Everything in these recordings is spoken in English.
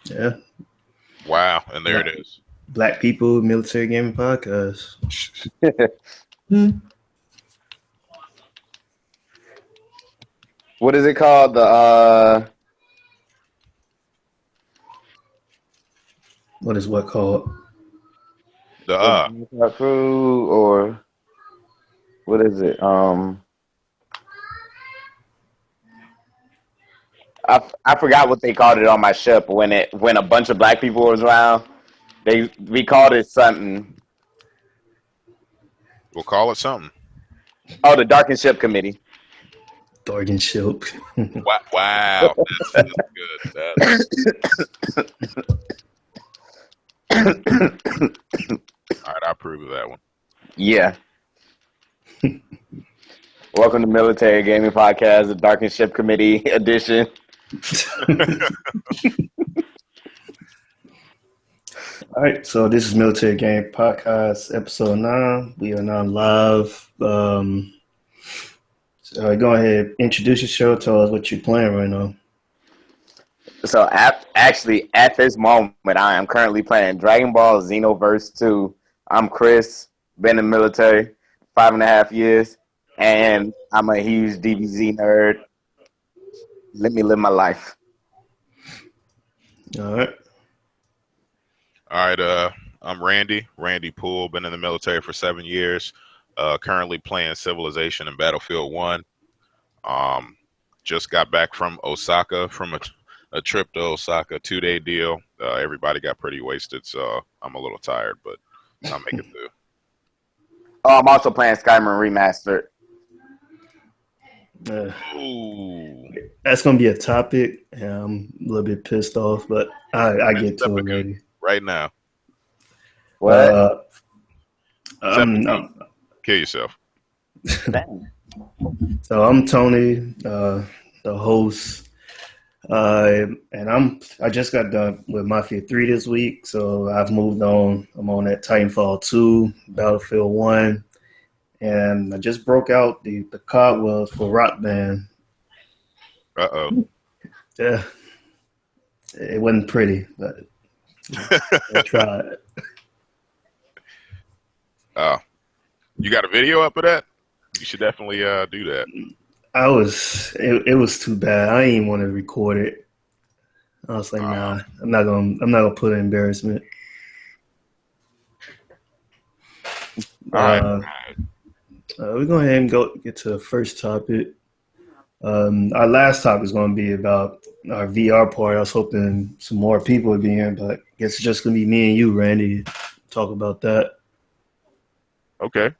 Yeah. Wow, and there it Black, is. Black People Military Gaming Podcast. Hmm. What is it called? What is what called? The The crew, or what is it? I forgot what they called it on my ship when a bunch of black people was around. We called it something. we'll call it something. Oh, the Darkened Ship Committee. Dorgan Shilp. Wow, wow, that's good. All right, I approve of that one. Yeah. Welcome to Military Gaming Podcast, the Darkened Ship Committee edition. All right, so this is Military Game Podcast, episode 9. We are now live. So go ahead, introduce yourself. Tell us what you're playing right now. So actually, at this moment, I am currently playing Dragon Ball Xenoverse 2. I'm Chris, been in the military 5.5 years, and I'm a huge DBZ nerd. Let me live my life. All right. All right, I'm Randy Poole. Been in the military for 7 years. Currently playing Civilization and Battlefield 1. Just got back from Osaka from a trip to Osaka, 2-day deal. Everybody got pretty wasted, so I'm a little tired, but I'll make it through. Oh, I'm also playing Skyrim Remastered. Ooh. That's gonna be a topic. Yeah, I'm a little bit pissed off, but I get to it maybe. Right now. What? Kill yourself. So I'm Tony, the host, and I just got done with Mafia 3 this week, so I've moved on. I'm on that Titanfall 2, Battlefield 1, and I just broke out the cobwebs for Rock Band. Uh-oh. Yeah, it wasn't pretty, but I tried. You got a video up of that? You should definitely do that. It was too bad. I didn't even want to record it. I was like, nah, I'm not gonna put in embarrassment. All right. We're going ahead and get to the first topic. Our last topic is going to be about our VR part. I was hoping some more people would be here, but I guess it's just going to be me and you, Randy, talk about that. Okay.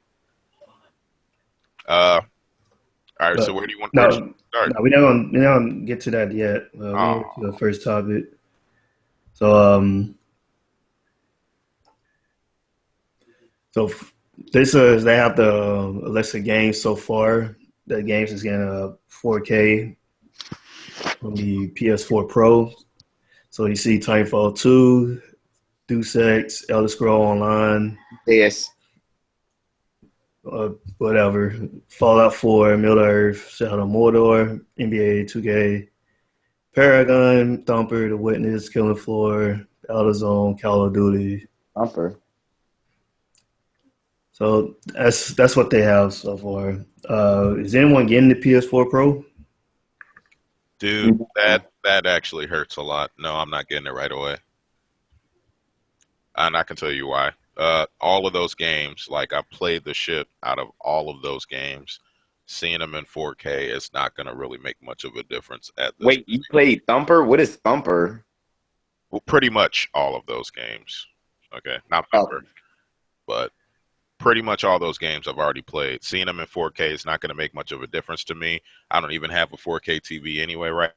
All right. So where do you want to start? No, we're not gonna get to that yet. We're going to the first topic. So, this is they have the list of games so far. The games is getting a 4K from the PS4 Pro. So you see Titanfall 2, Deus Ex, Elder Scrolls Online. Yes. Whatever. Fallout 4, Middle Earth, Shadow of Mordor, NBA 2K, Paragon, Thumper, The Witness, Killing Floor, Elder Zone, Call of Duty. Thumper. So that's what they have so far. Is anyone getting the PS4 Pro? Dude, that actually hurts a lot. No, I'm not getting it right away. And I can tell you why. All of those games, like I played the shit out of all of those games. Seeing them in 4K is not going to really make much of a difference at this. Wait, you played Thumper? What is Thumper? Well, pretty much all of those games. Okay, not Thumper, but pretty much all those games I've already played. Seeing them in 4K is not going to make much of a difference to me. I don't even have a 4K TV anyway right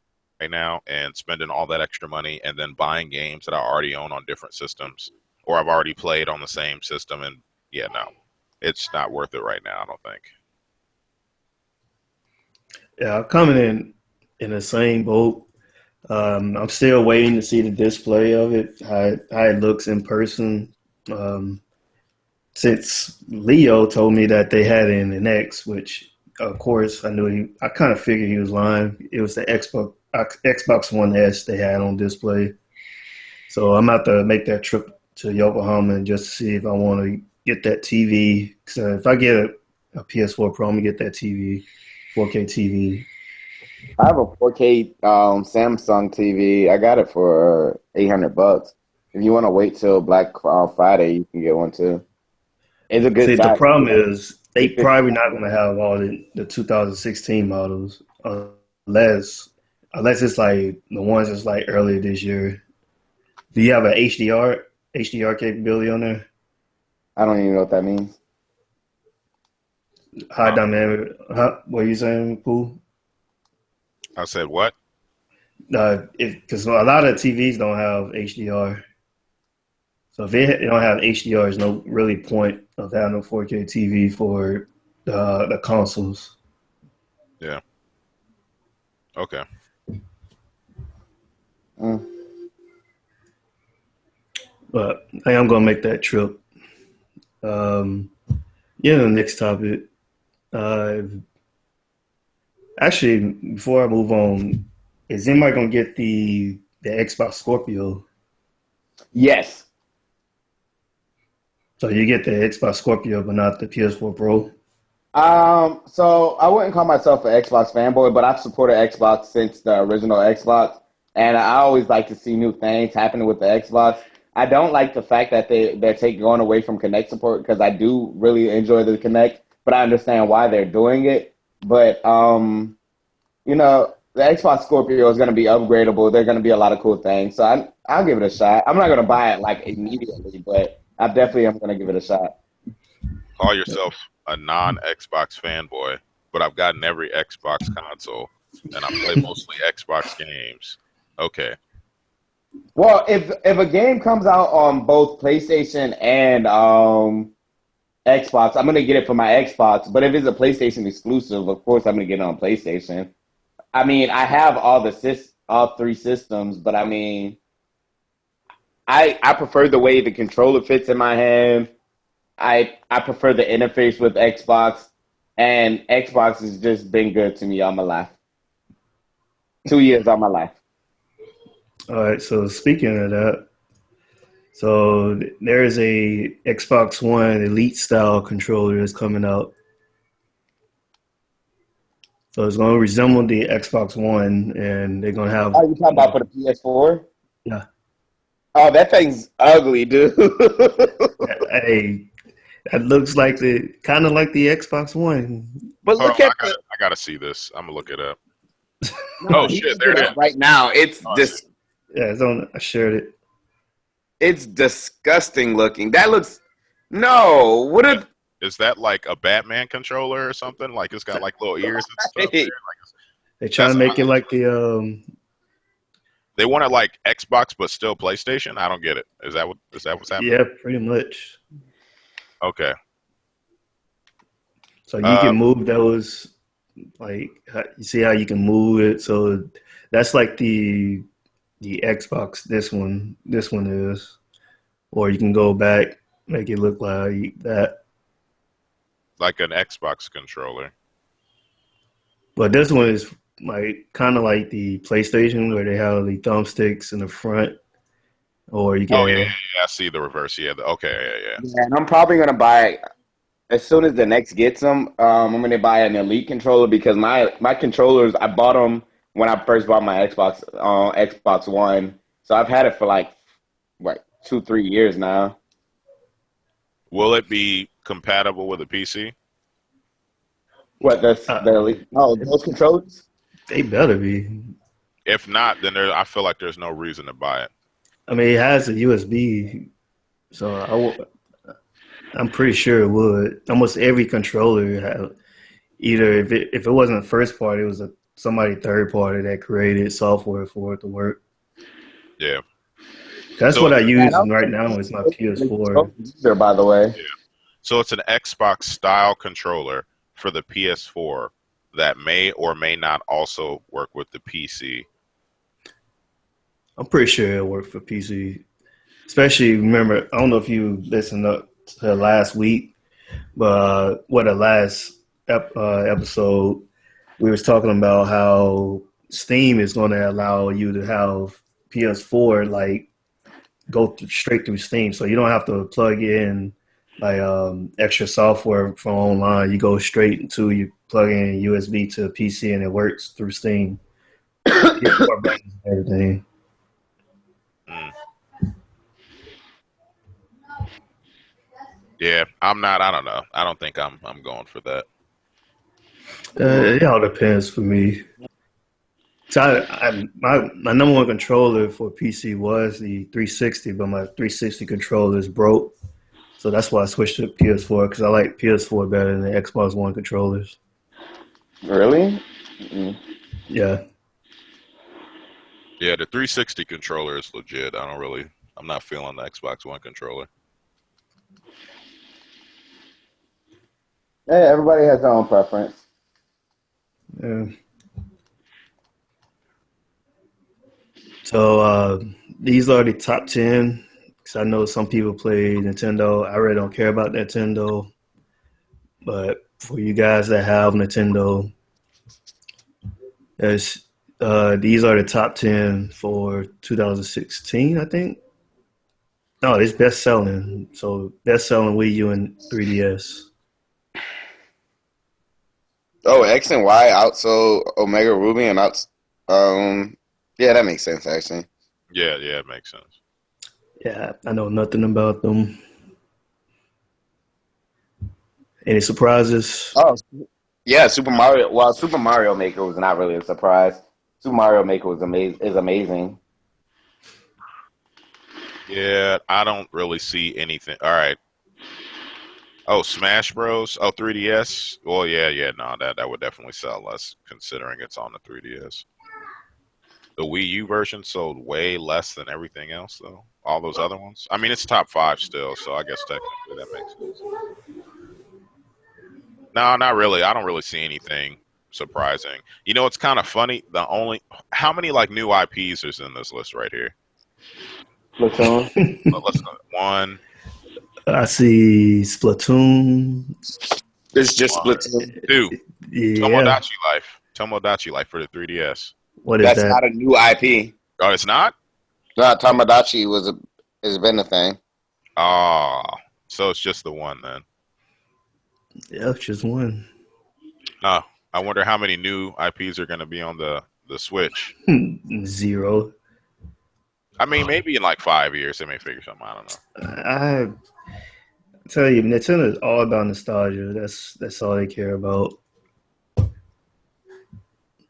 now, and spending all that extra money and then buying games that I already own on different systems or I've already played on the same system, and yeah, no, it's not worth it right now, I don't think. Yeah, I'm coming in the same boat. I'm still waiting to see the display of it, how it looks in person. Since Leo told me that they had it in an X, which of course I kind of figured he was lying. It was the Xbox One S they had on display. So I'm about to make that trip to Yokohama and just to see if I want to get that TV. So if I get a PS4 Pro, I'm gonna get that TV, 4K TV. I have a 4K Samsung TV. I got it for $800. If you want to wait till Black Friday, you can get one too. It's a good See, the size. problem is they probably not gonna have all the 2016 models unless it's like the ones that's like earlier this year. Do you have an HDR capability on there? I don't even know what that means. High dynamic. What are you saying, Pooh? I said what? Because a lot of TVs don't have HDR. So if they don't have HDR, there's no really point of having a 4K TV for the consoles. Yeah. Okay. But I am gonna make that trip. Yeah, the next topic. Actually, before I move on, is anybody gonna get the Xbox Scorpio? Yes. So you get the Xbox Scorpio, but not the PS4 Pro. So I wouldn't call myself an Xbox fanboy, but I've supported Xbox since the original Xbox, and I always like to see new things happening with the Xbox. I don't like the fact that they're going away from Connect support because I do really enjoy the Connect, but I understand why they're doing it. But the Xbox Scorpio is going to be upgradable. There's going to be a lot of cool things, so I'll give it a shot. I'm not going to buy it like immediately, but I definitely am going to give it a shot. Call yourself a non-Xbox fanboy, but I've gotten every Xbox console, and I play mostly Xbox games. Okay. Well, if a game comes out on both PlayStation and Xbox, I'm gonna get it for my Xbox. But if it's a PlayStation exclusive, of course I'm gonna get it on PlayStation. I mean, I have all three systems, but I mean, I prefer the way the controller fits in my hand. I prefer the interface with Xbox, and Xbox has just been good to me all my life. 2 years all my life. All right. So speaking of that, so there is a Xbox One Elite style controller that's coming out. So it's going to resemble the Xbox One, and they're going to have. Oh, you talking about for the PS4? Yeah. Oh, that thing's ugly, dude. Hey, that looks like kind of like the Xbox One. But Hold look on, at I gotta see this. I'm gonna look it up. No, Oh shit, there it is. right now. It's Yeah, I shared it. It's disgusting looking. That looks Is that like a Batman controller or something? Like it's got like little ears and stuff there? They trying to make it like the They want it like Xbox but still PlayStation? I don't get it. Is that what's happening? Yeah, pretty much. Okay. So you can move those, like you see how you can move it. So that's like the Xbox. This one is, or you can go back, make it look like that. Like an Xbox controller. But this one is like kind of like the PlayStation where they have the thumbsticks in the front, or you can. Oh yeah, I see the reverse. Yeah, okay, yeah. Yeah, and I'm probably gonna buy as soon as the next gets them. I'm gonna buy an Elite controller because my controllers I bought them when I first bought my Xbox One, so I've had it for like 2-3 years now. Will it be compatible with a PC? What the Elite? Oh, those controllers? They better be. If not, then I feel like there's no reason to buy it. I mean, it has a USB, so I'm pretty sure it would. Almost every controller have either if it wasn't first party, it was somebody third party that created software for it to work. Yeah, that's what I use right now. Is my PS4. By the way, yeah. So it's an Xbox style controller for the PS4 that may or may not also work with the PC. I'm pretty sure it'll work for PC. Especially, remember, I don't know if you listened up to last week, but the last episode, we was talking about how Steam is going to allow you to have PS4 like straight through Steam, so you don't have to plug in like extra software from online. You go straight into you plug in USB to a PC and it works through Steam. Get more buttons and everything. Yeah, I'm not. I don't know. I don't think I'm going for that. It all depends for me. So my number one controller for PC was the 360, but my 360 controller is broke. So that's why I switched to PS4 because I like PS4 better than the Xbox One controllers. Really? Yeah. Yeah, the 360 controller is legit. I'm not feeling the Xbox One controller. Yeah, everybody has their own preference. Yeah. So these are the top 10. Because I know some people play Nintendo. I really don't care about Nintendo. But for you guys that have Nintendo, these are the top 10 for 2016, I think. No, it's best selling. So best selling Wii U and 3DS. Oh, X and Y outsold Omega Ruby and yeah, that makes sense actually. Yeah, it makes sense. Yeah, I know nothing about them. Any surprises? Oh, yeah, Super Mario. Well, Super Mario Maker was not really a surprise. Super Mario Maker was amazing. Yeah, I don't really see anything. All right. Oh, Smash Bros. Oh, 3DS. Well, yeah. No, that would definitely sell less considering it's on the 3DS. The Wii U version sold way less than everything else, though. All those other ones. I mean, it's top 5 still, so I guess technically that makes sense. No, not really. I don't really see anything surprising. You know, it's kind of funny. How many like new IPs is in this list right here? Splatoon. Let's go. 1. I see Splatoon. It's just Splatoon. 2. Yeah. Tomodachi Life for the 3DS. What is That's that? not a new IP. Oh, it's not? No, Tomodachi has been a thing. Oh, so it's just the one then. Yeah, just one. Oh, I wonder how many new IPs are going to be on the Switch. 0. I mean, maybe in like 5 years they may figure something. I don't know. I tell you, Nintendo is all about nostalgia. That's all they care about.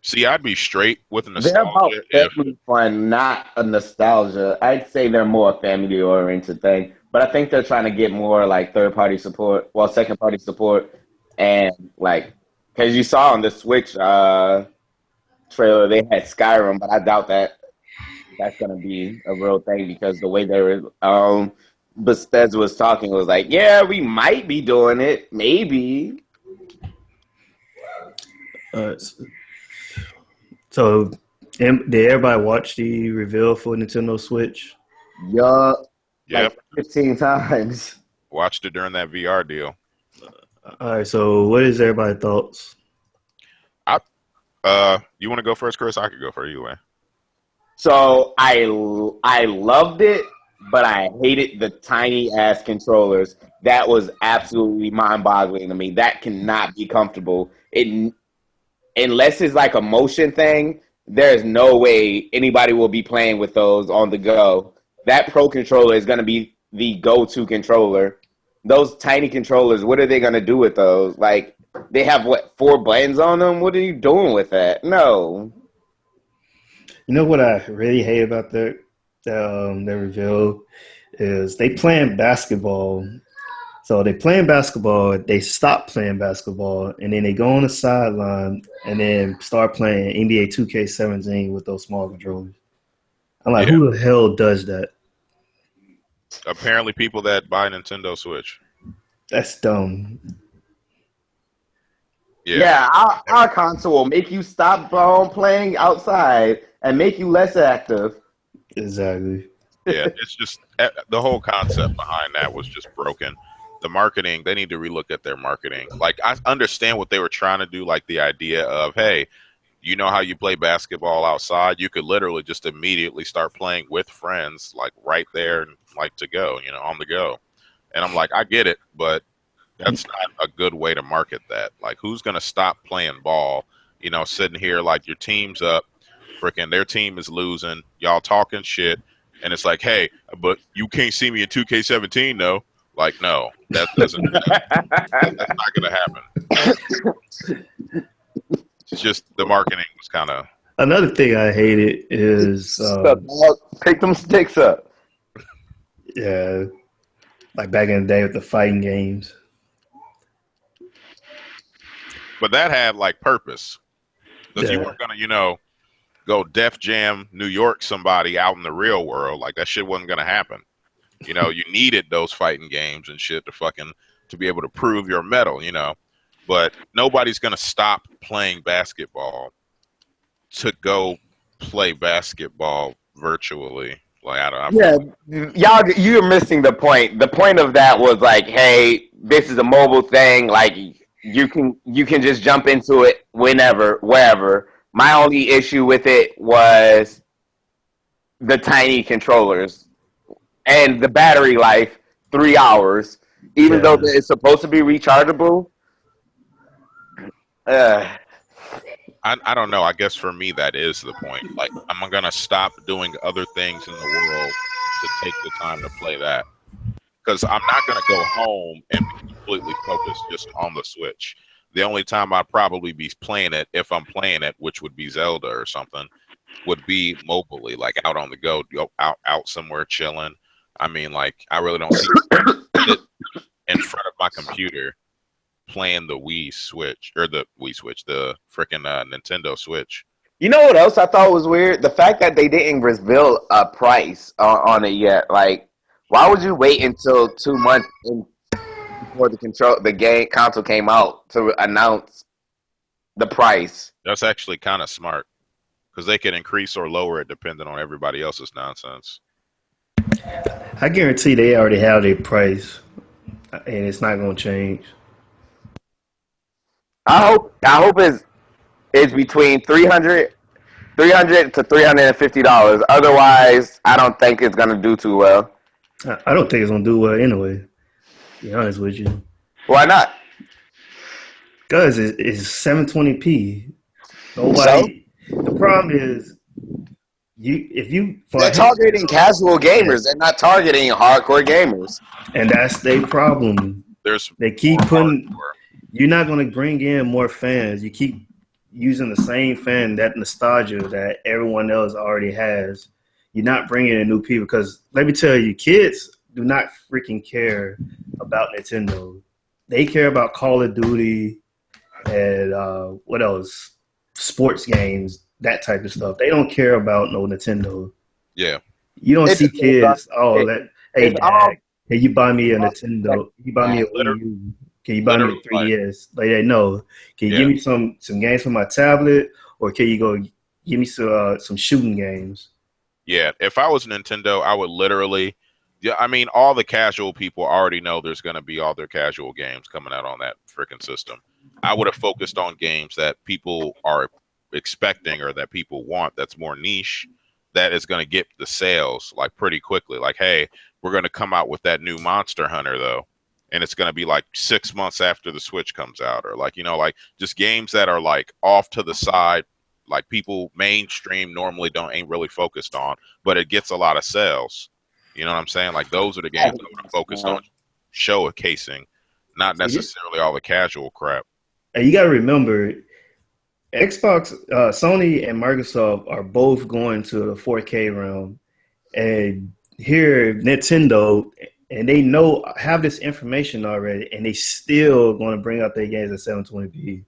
See, I'd be straight with They're nostalgia. about family fun, not a nostalgia. I'd say they're more a family oriented thing, but I think they're trying to get more like third party support, second party support, and like because you saw on the Switch trailer they had Skyrim, but I doubt that's gonna be a real thing because the way they were Bethesda was talking was like, yeah, we might be doing it, maybe. So, did everybody watch the reveal for Nintendo Switch? Yup. Yep. Like 15 times. Watched it during that VR deal. All right. So, what is everybody's thoughts? You want to go first, Chris? I could go first either way. So I loved it, but I hated the tiny ass controllers. That was absolutely mind boggling to me. That cannot be comfortable. Unless it's like a motion thing, there's no way anybody will be playing with those on the go. That Pro controller is going to be the go-to controller. Those tiny controllers, what are they going to do with those? Like, they have, 4 buttons on them? What are you doing with that? No. You know what I really hate about that reveal is they playing basketball. So they playing basketball, they stop playing basketball, and then they go on the sideline and then start playing NBA 2K17 with those small controllers. I'm like, who the hell does that? Apparently people that buy Nintendo Switch. That's dumb. Yeah, our console will make you stop playing outside and make you less active. Exactly. Yeah, it's just the whole concept behind that was just broken. The marketing, they need to relook at their marketing. Like, I understand what they were trying to do, like the idea of, hey, You know how you play basketball outside? You could literally just immediately start playing with friends, like right there, and like to go, on the go. And I'm like, I get it, but that's not a good way to market that. Like, who's gonna stop playing ball? Sitting here like your team's up, freaking their team is losing, y'all talking shit, and it's like, hey, but you can't see me in 2K17, though. Like, no, that doesn't. That's not gonna happen. It's just the marketing was kind of. Another thing I hated is pick them sticks up. Yeah, like back in the day with the fighting games. But that had like purpose, because you weren't gonna, go Def Jam New York somebody out in the real world. Like, that shit wasn't gonna happen. You needed those fighting games and shit to be able to prove your mettle. But nobody's gonna stop playing basketball to go play basketball virtually. Like, I don't. You're missing the point. The point of that was like, hey, this is a mobile thing. Like, you can just jump into it whenever, wherever. My only issue with it was the tiny controllers and the battery life, 3 hours, even though it's supposed to be rechargeable. I don't know. I guess for me, that is the point. Like, I'm going to stop doing other things in the world to take the time to play that. Because I'm not going to go home and be completely focused just on the Switch. The only time I'd probably be playing it, if I'm playing it, which would be Zelda or something, would be mobily, like out on the go, out somewhere chilling. I mean, like, I really don't see it in front of my computer playing the Wii Switch, or the freaking Nintendo Switch. You know what else I thought was weird? The fact that they didn't reveal a price on it yet. Like, why would you wait until 2 months before the console came out to announce the price? That's actually kind of smart, because they can increase or lower it depending on everybody else's nonsense. I guarantee they already have their price, and it's not going to change. I hope it's between $300 to $350. Otherwise, I don't think it's gonna do too well. I don't think it's gonna do well anyway. To be honest with you. Why not? Because it's 720p. The problem is they're targeting casual gamers. They're not targeting hardcore gamers. And that's their problem. They keep putting. You're not going to bring in more fans. You keep using the same fan, that nostalgia that everyone else already has. You're not bringing in new people, because let me tell you, kids do not freaking care about Nintendo. They care about Call of Duty and what else? Sports games, that type of stuff. They don't care about no Nintendo. Yeah. You don't see kids, hey, Dad, can you buy me a Nintendo? You buy me a Wii U? Can you buy me a 3DS? Like, they know. Can you give me some games for my tablet, or can you go give me some shooting games? Yeah, if I was Nintendo, I would literally. Yeah, I mean, all the casual people already know there's going to be all their casual games coming out on that freaking system. I would have focused on games that people are expecting or that people want. That's more niche. That is going to get the sales like pretty quickly. Like, hey, we're going to come out with that new Monster Hunter though. And it's going to be like 6 months after the Switch comes out, or like, like just games that are like off to the side, like people mainstream normally ain't really focused on, but it gets a lot of sales. You know what I'm saying? Like, those are the games I would have focused on showcasing, not necessarily all the casual crap. And you got to remember, Xbox, Sony and Microsoft are both going to the 4K realm, and here Nintendo, and they have this information already, and they still going to bring out their games at 720p.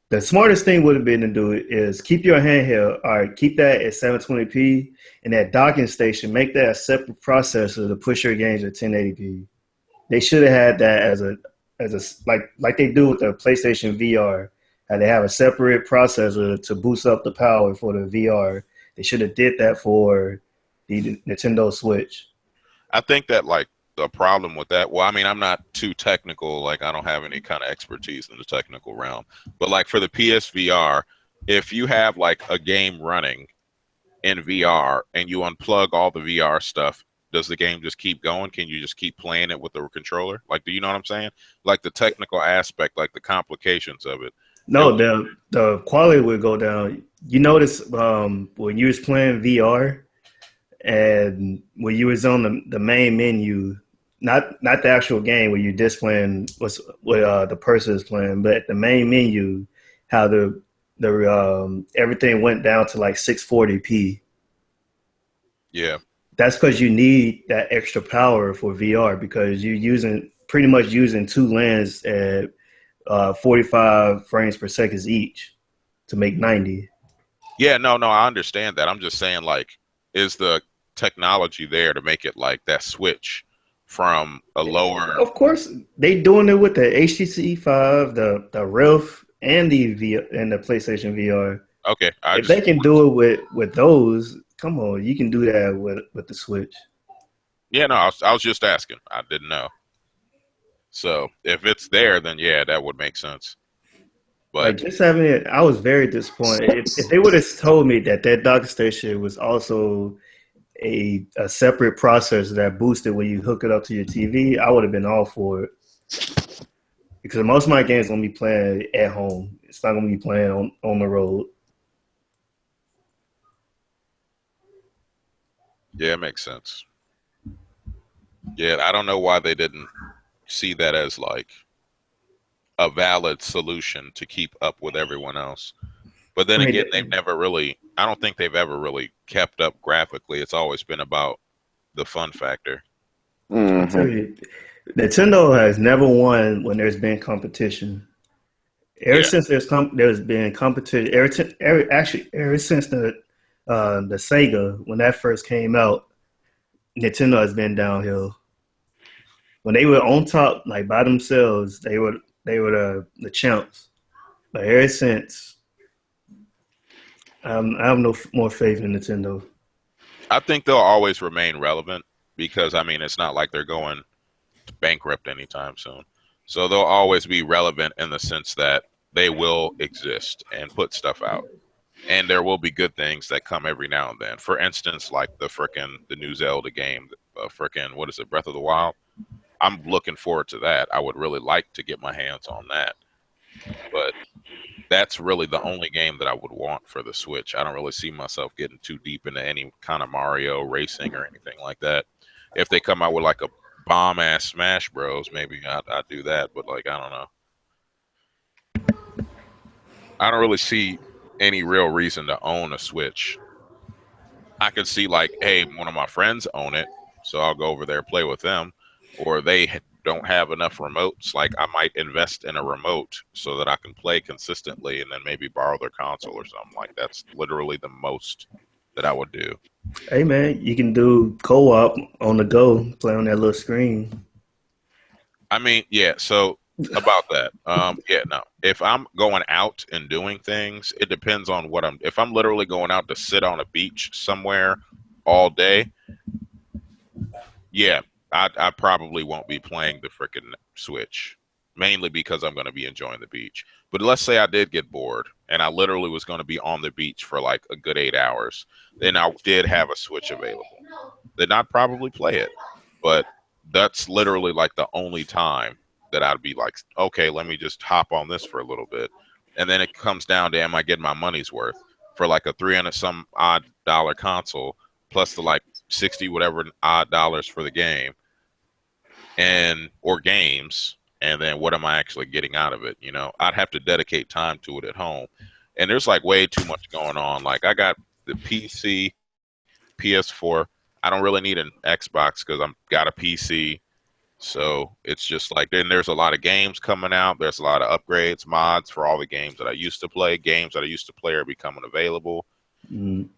The smartest thing would have been to do it is keep your handheld, all right, keep that at 720p, and that docking station, make that a separate processor to push your games at 1080p. They should have had that as a like they do with the PlayStation VR. How they have a separate processor to boost up the power for the VR. They should have did that for the Nintendo Switch. I think that like a problem with that. Well, I mean, I'm not too technical. Like, I don't have any kind of expertise in the technical realm. But like for the PSVR, if you have like a game running in VR and you unplug all the VR stuff, does the game just keep going? Can you just keep playing it with the controller? Like, do you know what I'm saying? Like the technical aspect, like the complications of it. No, the quality would go down. You notice when you was playing VR and when you was on the main menu, not the actual game where you're just playing what the person is playing, but the main menu, how the everything went down to like 640p. Yeah. That's because you need that extra power for VR because you're pretty much using two lenses at 45 frames per second each to make 90. Yeah, no, I understand that. I'm just saying, like, is the technology there to make it like that switch from a lower? Of course, they doing it with the HTC 5, the Rift, and the PlayStation VR. Okay, If they can do it with those, come on, you can do that with the Switch. Yeah, no, I was just asking. I didn't know. So if it's there, then yeah, that would make sense. But like just having it, I was very disappointed. If they would have told me that docking station was also a separate processor that boosted when you hook it up to your TV, I would have been all for it. Because most of my games gonna be playing at home. It's not gonna be playing on the road. yeah, it makes sense. Yeah, I don't know why they didn't see that as like a valid solution to keep up with everyone else. But then again, they've never really, I don't think they've ever really kept up graphically. It's always been about the fun factor. I tell you, Nintendo has never won when there's been competition. Ever since there's been competition, ever since the Sega when that first came out, Nintendo has been downhill. When they were on top, like by themselves, they were the champs. But ever since, I have no more faith in Nintendo. I think they'll always remain relevant because I mean it's not like they're going bankrupt anytime soon. So they'll always be relevant in the sense that they will exist and put stuff out. And there will be good things that come every now and then. For instance, like the new Zelda game, what is it, Breath of the Wild? I'm looking forward to that. I would really like to get my hands on that. But that's really the only game that I would want for the Switch. I don't really see myself getting too deep into any kind of Mario racing or anything like that. If they come out with like a bomb ass Smash Bros, maybe I'd do that. But like, I don't know. I don't really see any real reason to own a Switch. I could see like, hey, one of my friends own it, so I'll go over there play with them, or they don't have enough remotes. Like I might invest in a remote so that I can play consistently, and then maybe borrow their console or something. Like that's literally the most that I would do. Hey man, you can do co-op on the go, play on that little screen. I mean, yeah. So about that, yeah, no. If I'm going out and doing things, it depends on what I'm. If I'm literally going out to sit on a beach somewhere all day, yeah, I probably won't be playing the freaking Switch, mainly because I'm going to be enjoying the beach. But let's say I did get bored and I literally was going to be on the beach for like a good 8 hours, then I did have a Switch available. Then I'd probably play it. But that's literally like the only time that I'd be like, okay, let me just hop on this for a little bit. And then it comes down to, am I getting my money's worth for like a 300 some odd dollar console plus the like 60 whatever odd dollars for the game or games, and then what am I actually getting out of it? You know, I'd have to dedicate time to it at home. And there's like way too much going on. Like I got the PC, PS4. I don't really need an Xbox because I'm got a PC. So it's just like then there's a lot of games coming out. There's a lot of upgrades, mods for all the games that I used to play. Games that I used to play are becoming available. Mm.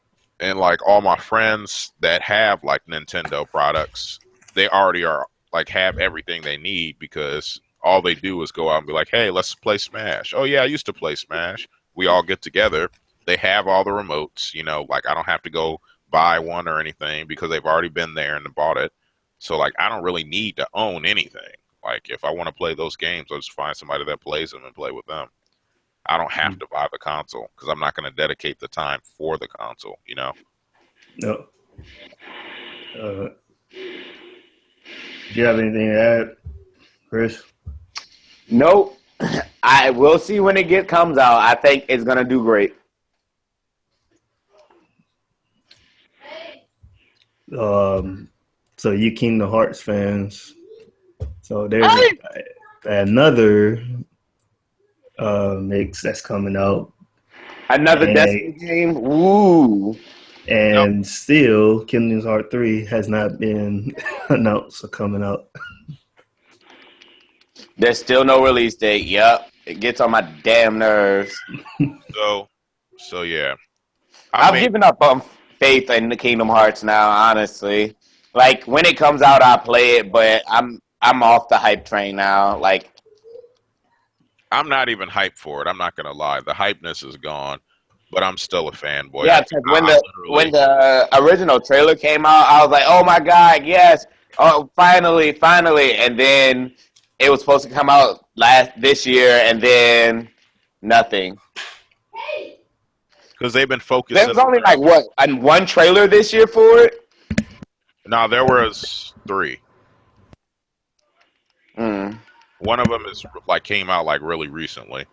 And like all my friends that have like Nintendo products, they already are like have everything they need because all they do is go out and be like, hey, let's play Smash. Oh yeah, I used to play Smash. We all get together. They have all the remotes, you know, like I don't have to go buy one or anything because they've already been there and bought it. So like, I don't really need to own anything. Like, if I want to play those games, I'll just find somebody that plays them and play with them. I don't have to buy the console because I'm not going to dedicate the time for the console. You know. No. Do you have anything to add, Chris? Nope. I will see when it comes out. I think it's gonna do great. So you Kingdom Hearts fans. So there's another mix that's coming out. Another Destiny game. Ooh. And still, Kingdom Hearts 3 has not been announced or coming out. There's still no release date. Yep. It gets on my damn nerves. So yeah. I've given up on faith in the Kingdom Hearts now, honestly. Like, when it comes out, I'll play it, but I'm off the hype train now. Like, I'm not even hyped for it. I'm not gonna lie. The hypeness is gone, but I'm still a fanboy. Yeah, because when the original trailer came out, I was like, oh my god, yes. Oh, finally. And then it was supposed to come out this year, and then nothing. Because they've been focusing. There was only one trailer this year for it? No, there was 3. One of them came out really recently.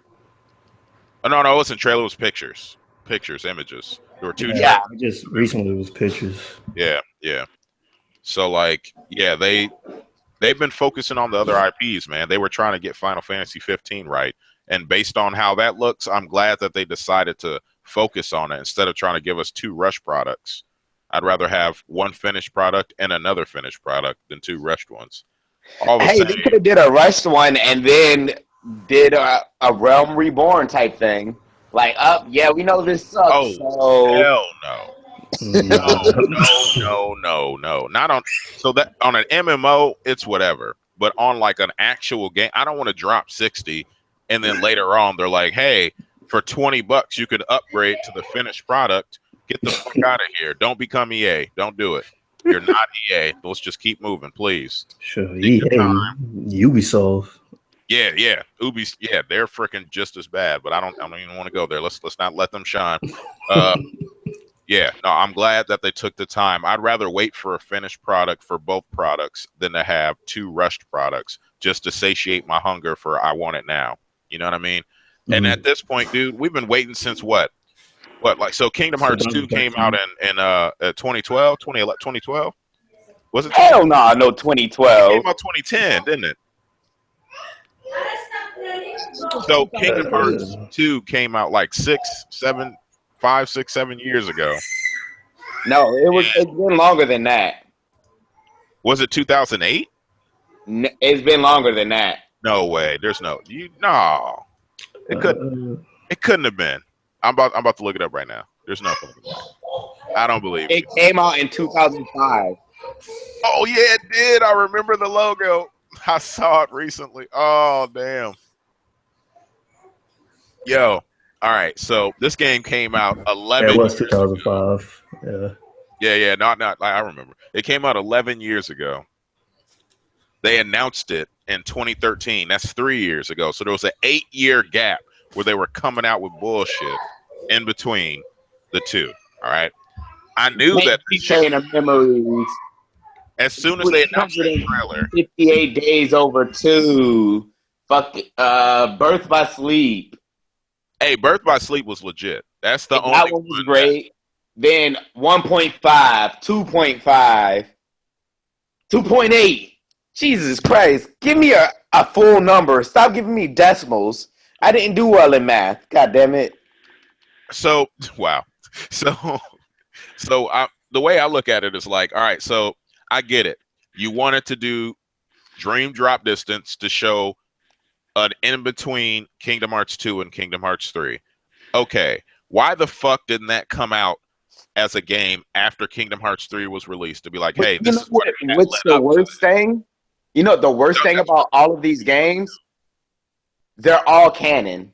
Oh, no, it wasn't trailer. It was pictures, images. There were 2 trailers. Yeah, just recently it was pictures. Yeah. So they've been focusing on the other IPs, man. They were trying to get Final Fantasy 15 right, and based on how that looks, I'm glad that they decided to focus on it instead of trying to give us 2 rush products. I'd rather have one finished product and another finished product than 2 rushed ones. They could have did a rushed one and then did a Realm Reborn type thing. Like, we know this sucks. Oh, hell no. No. Not on. So that on an MMO, it's whatever. But on an actual game, I don't want to drop 60, and then later on they're like, "Hey, for $20, you could upgrade to the finished product. Get the fuck out of here! Don't become EA. Don't do it. You're not EA. Let's just keep moving, please." Sure, EA, Ubisoft. Yeah, they're freaking just as bad. But I don't even want to go there. Let's not let them shine. Yeah, no, I'm glad that they took the time. I'd rather wait for a finished product for both products than to have 2 rushed products just to satiate my hunger for I want it now. You know what I mean? Mm-hmm. And at this point, dude, we've been waiting since what? So Kingdom Hearts 2 came out in 2012, 2012? Was it? Hell no, 2012. It came out 2010, didn't it? So Kingdom Hearts 2 came out 5, 6, 7 years ago. No, it's been longer than that. Was it 2008? It's been longer than that. No way. There's no. It couldn't have been. I'm about to look it up right now. There's nothing. I don't believe it. It came out in 2005. Oh yeah, it did. I remember the logo. I saw it recently. Oh damn. Yo. All right, so this game came out 11 years ago. It was 2005. Yeah. Not. I remember. It came out 11 years ago. They announced it in 2013. That's 3 years ago. So there was an 8-year gap where they were coming out with bullshit in between the 2. All right. I knew that. Memories. As soon as they announced the trailer. 58 Days Over 2. Birth by Sleep. Hey, Birth by Sleep was legit. That's the only one. That one was great. Then 1.5, 2.5, 2.8. Jesus Christ. Give me a full number. Stop giving me decimals. I didn't do well in math. God damn it. So, wow. So the way I look at it is all right, so I get it. You wanted to do Dream Drop Distance to show an in-between Kingdom Hearts 2 and Kingdom Hearts 3. Okay, why the fuck didn't that come out as a game after Kingdom Hearts 3 was released to be like, hey, this is what's the worst thing? You know the worst thing about all of these games? They're all canon.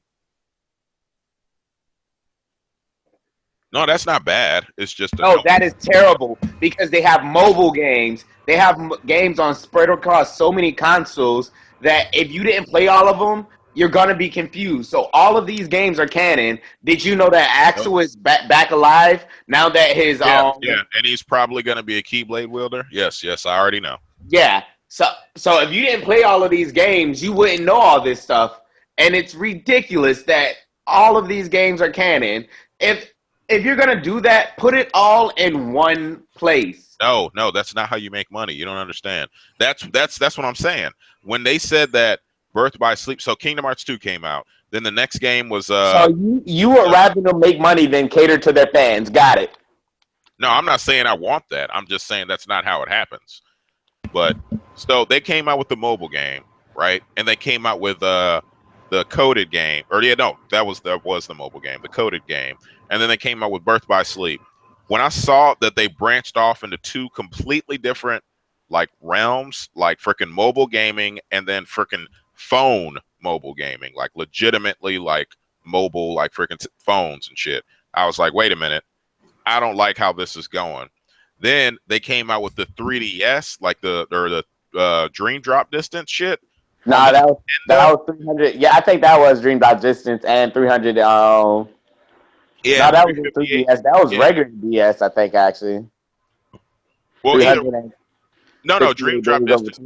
No, that's not bad. It's just No, that is terrible because they have mobile games. They have games on spread across so many consoles that if you didn't play all of them, you're gonna be confused. So all of these games are canon. Did you know that Axel is back alive now that his yeah, and he's probably gonna be a Keyblade wielder. Yes, I already know. Yeah. So if you didn't play all of these games, you wouldn't know all this stuff. And it's ridiculous that all of these games are canon. If you're gonna do that, put it all in one place. No, that's not how you make money. You don't understand. That's what I'm saying. When they said that Birth by Sleep, so Kingdom Hearts 2 came out. Then the next game was So you would rather them make money than cater to their fans. Got it. No, I'm not saying I want that. I'm just saying that's not how it happens. But so they came out with the mobile game, right? And they came out with the coded game. Or that was the mobile game, the coded game. And then they came out with Birth by Sleep. When I saw that they branched off into two completely different like realms, like freaking mobile gaming and then freaking phone mobile gaming, like legitimately like mobile, like freaking phones and shit. I was like, wait a minute, I don't like how this is going. Then they came out with the 3DS, like the Dream Drop Distance shit. Nah, that was 300. Yeah, I think that was Dream Drop Distance and 300. Yeah, no, that was 3DS. That was regular DS, I think actually. Well, no, Dream Drop Distance.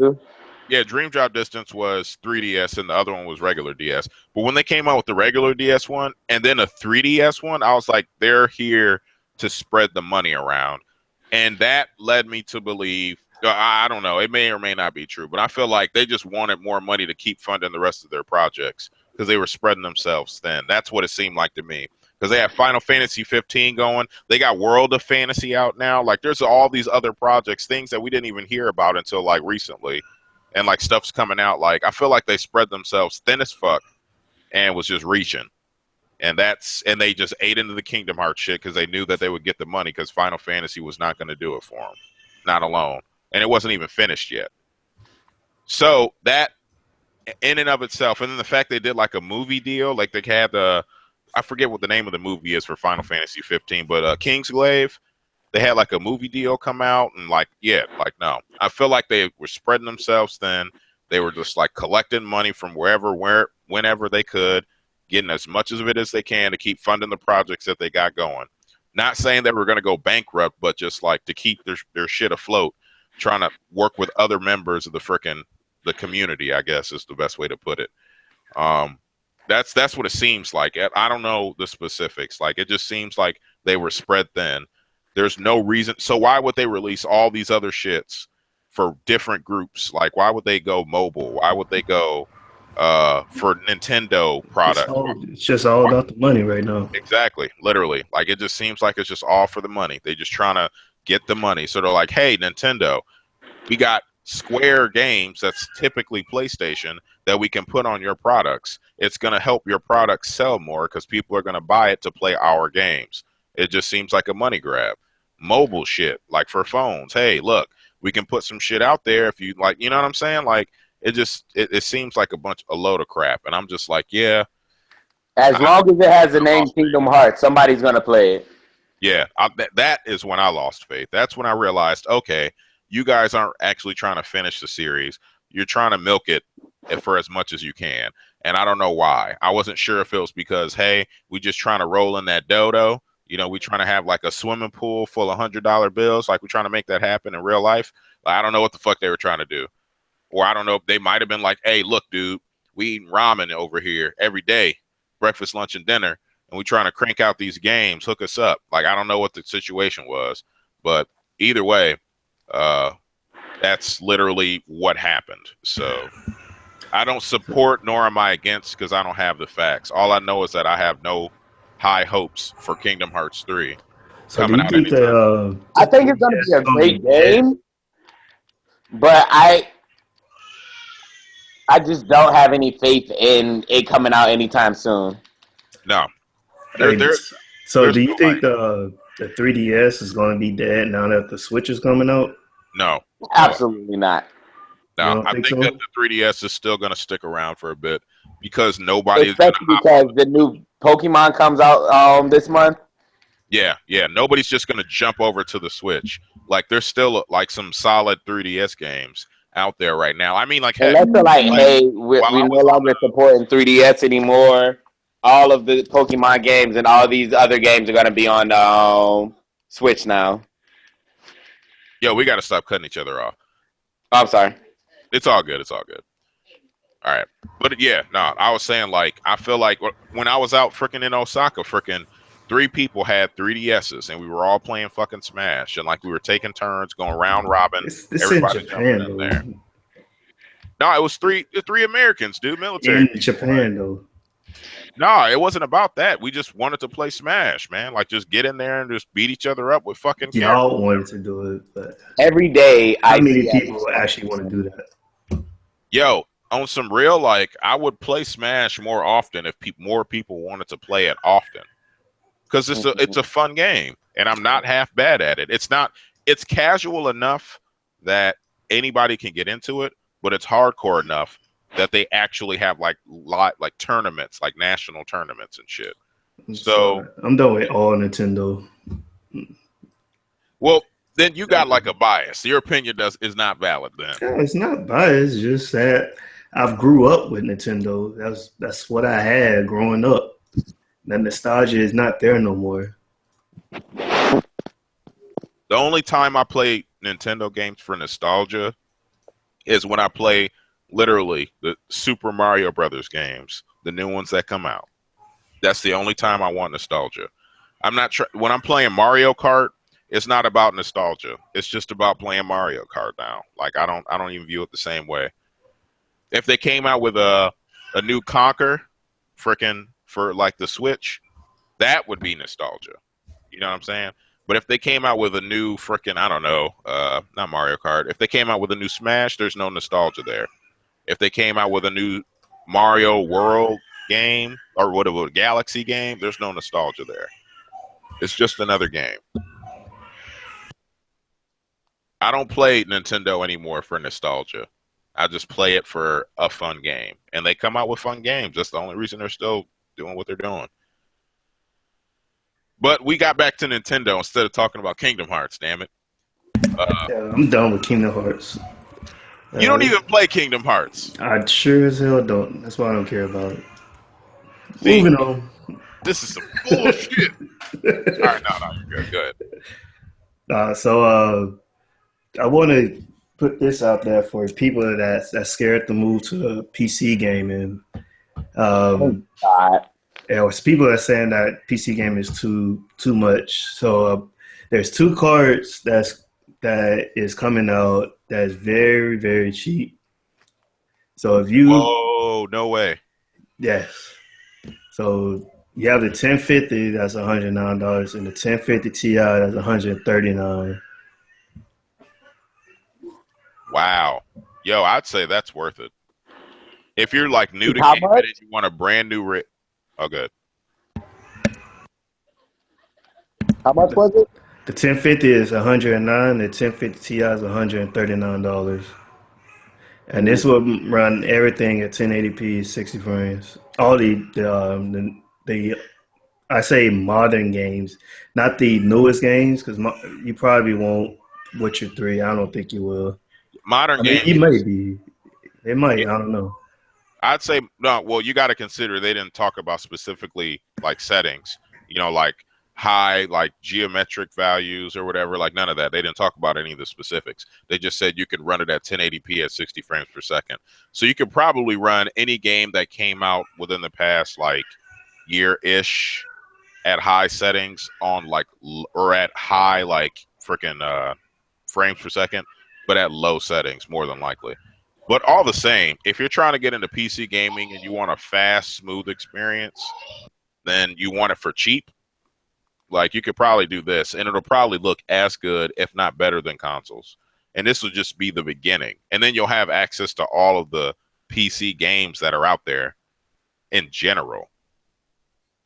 Yeah, Dream Drop Distance was 3DS and the other one was regular DS. But when they came out with the regular DS one and then a 3DS one, I was like, they're here to spread the money around. And that led me to believe, I don't know, it may or may not be true, but I feel like they just wanted more money to keep funding the rest of their projects because they were spreading themselves thin. That's what it seemed like to me. Because they have Final Fantasy 15 going. They got World of Fantasy out now. Like, there's all these other projects, things that we didn't even hear about until, like, recently. And, like, stuff's coming out. Like, I feel like they spread themselves thin as fuck and was just reaching. And they just ate into the Kingdom Hearts shit because they knew that they would get the money because Final Fantasy was not going to do it for them. Not alone. And it wasn't even finished yet. So, that, in and of itself, and then the fact they did, like, a movie deal, like, they had I forget what the name of the movie is for Final Fantasy 15, but Kingsglaive, they had like a movie deal come out and no. I feel like they were spreading themselves thin. They were just like collecting money from whenever they could, getting as much of it as they can to keep funding the projects that they got going. Not saying that we're going to go bankrupt, but just like to keep their shit afloat, trying to work with other members of the community, I guess is the best way to put it. That's what it seems like. I don't know the specifics. Like, it just seems like they were spread thin. There's no reason. So why would they release all these other shits for different groups? Like, why would they go mobile? Why would they go for Nintendo products? It's just all about the money right now. Exactly. Literally. Like, it just seems like it's just all for the money. They're just trying to get the money. So they're like, hey, Nintendo, we got Square games that's typically PlayStation that we can put on your products. It's going to help your products sell more because people are going to buy it to play our games. It just seems like a money grab. Mobile shit, like for phones. Hey, look, we can put some shit out there if you like, you know what I'm saying? Like, it seems like a load of crap. And I'm just like, yeah. As long as it has the name Kingdom Hearts, somebody's going to play it. Yeah, that is when I lost faith. That's when I realized, okay, you guys aren't actually trying to finish the series. You're trying to milk it for as much as you can. And I don't know why. I wasn't sure if it was because, hey, we just trying to roll in that dodo. You know, we trying to have like a swimming pool full of $100 bills. Like, we trying to make that happen in real life. I don't know what the fuck they were trying to do. Or I don't know if they might have been like, hey, look, dude, we eating ramen over here every day, breakfast, lunch, and dinner. And we trying to crank out these games. Hook us up. Like, I don't know what the situation was. But either way, that's literally what happened. So I don't support nor am I against because I don't have the facts. All I know is that I have no high hopes for Kingdom Hearts 3 coming out anytime. I think it's going to be a great game, but I just don't have any faith in it coming out anytime soon. No. So do you think the 3DS is going to be dead now that the Switch is coming out? No. Absolutely not. No, I think that the 3DS is still going to stick around for a bit because nobody especially because the new Pokemon comes out this month. Yeah, yeah. Nobody's just gonna jump over to the Switch. Like there's still like some solid 3DS games out there right now. I mean, like heck, Unless they're like, like hey, while we I no was on longer supporting 3DS anymore. All of the Pokemon games and all these other games are gonna be on Switch now. yo, we got to stop cutting each other off. Oh, I'm sorry. It's all good. It's all good. All right, but yeah, no, I was saying like I feel like when I was out freaking in Osaka, freaking 3 people had 3DSs and we were all playing fucking Smash and like we were taking turns going round robin. It's in Everybody jumping Japan in though. there. No, it was three Americans, dude, military In people. Japan though. No, it wasn't about that. We just wanted to play Smash, man. Like just get in there and just beat each other up with fucking characters. Y'all wanted to do it, but Every day, how many people actually want to do that? Yo, on some real, like I would play Smash more often if more people wanted to play it often, because it's a fun game, and I'm not half bad at it. It's casual enough that anybody can get into it, but it's hardcore enough that they actually have like tournaments, like national tournaments and shit. So I'm done with all Nintendo. Well, then you got like a bias. Your opinion is not valid then. No, it's not biased. It's just that I've grew up with Nintendo. That's what I had growing up. That nostalgia is not there no more. The only time I play Nintendo games for nostalgia is when I play literally the Super Mario Brothers games, the new ones that come out. That's the only time I want nostalgia. I'm not when I'm playing Mario Kart, it's not about nostalgia. It's just about playing Mario Kart now. Like I don't even view it the same way. If they came out with a new Conquer frickin' for like the Switch, that would be nostalgia. You know what I'm saying? But if they came out with a new frickin', I don't know, not Mario Kart. If they came out with a new Smash, there's no nostalgia there. If they came out with a new Mario World game or whatever Galaxy game, there's no nostalgia there. It's just another game. I don't play Nintendo anymore for nostalgia. I just play it for a fun game. And they come out with fun games. That's the only reason they're still doing what they're doing. But we got back to Nintendo instead of talking about Kingdom Hearts, damn it. Yeah, I'm done with Kingdom Hearts. You don't even play Kingdom Hearts. I sure as hell don't. That's why I don't care about it. See, moving on. This is some bullshit. All right, no, you're good. So I want to put this out there for people that's scared to move to PC gaming. There's people that are saying that PC game is too much. So there's 2 cards that is coming out that's very, very cheap. So if you no way. Yes. So you have the 1050 that's $109 and the 1050 Ti that's $139. Wow. Yo, I'd say that's worth it. If you're like new to gaming and you want a brand new oh, good. How much was it? The 1050 is $109. The 1050 Ti is $139. And this will run everything at 1080p, 60 frames. All the I say modern games, not the newest games, because you probably won't Witcher 3. I don't think you will. Modern games. You may be. It might. I don't know. I'd say no. Well, you got to consider they didn't talk about specifically like settings. You know, like high, like geometric values or whatever. Like none of that. They didn't talk about any of the specifics. They just said you could run it at 1080p at 60 frames per second. So you could probably run any game that came out within the past like year-ish at high settings on like or at high like freaking frames per second, but at low settings more than likely. But all the same, if you're trying to get into PC gaming and you want a fast, smooth experience, then you want it for cheap. Like you could probably do this, and it'll probably look as good, if not better, than consoles. And this will just be the beginning, and then you'll have access to all of the PC games that are out there in general.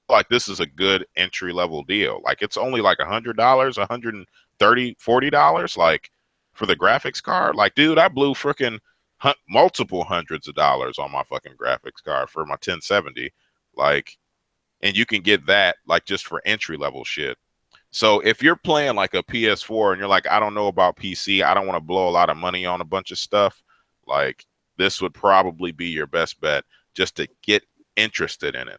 Like this is a good entry level deal. Like it's only like $100, $130, $40, like for the graphics card. Like, dude, I blew freaking multiple hundreds of dollars on my fucking graphics card for my 1070. Like, and you can get that like just for entry level shit. So if you're playing like a PS4 and you're like, I don't know about PC, I don't want to blow a lot of money on a bunch of stuff, like this would probably be your best bet just to get interested in it.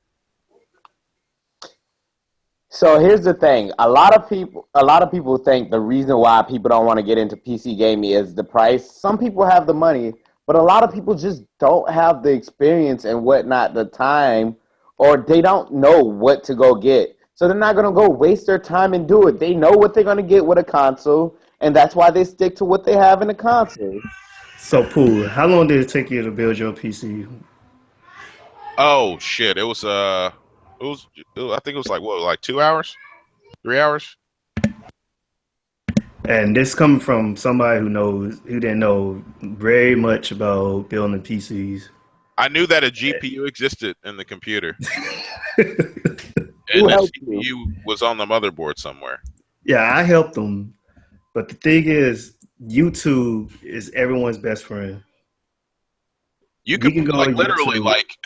So here's the thing. A lot of people think the reason why people don't want to get into PC gaming is the price. Some people have the money, but a lot of people just don't have the experience and whatnot, the time, or they don't know what to go get. So they're not going to go waste their time and do it. They know what they're going to get with a console, and that's why they stick to what they have in the console. So, Pooh, how long did it take you to build your PC? Oh shit! It was I think it was like what, like 2 hours, 3 hours. And this coming from somebody who didn't know very much about building PCs. I knew that a GPU existed in the computer, and Who the helped CPU you? was on the motherboard somewhere. Yeah, I helped them. But the thing is, YouTube is everyone's best friend. You We could can go like on literally YouTube. like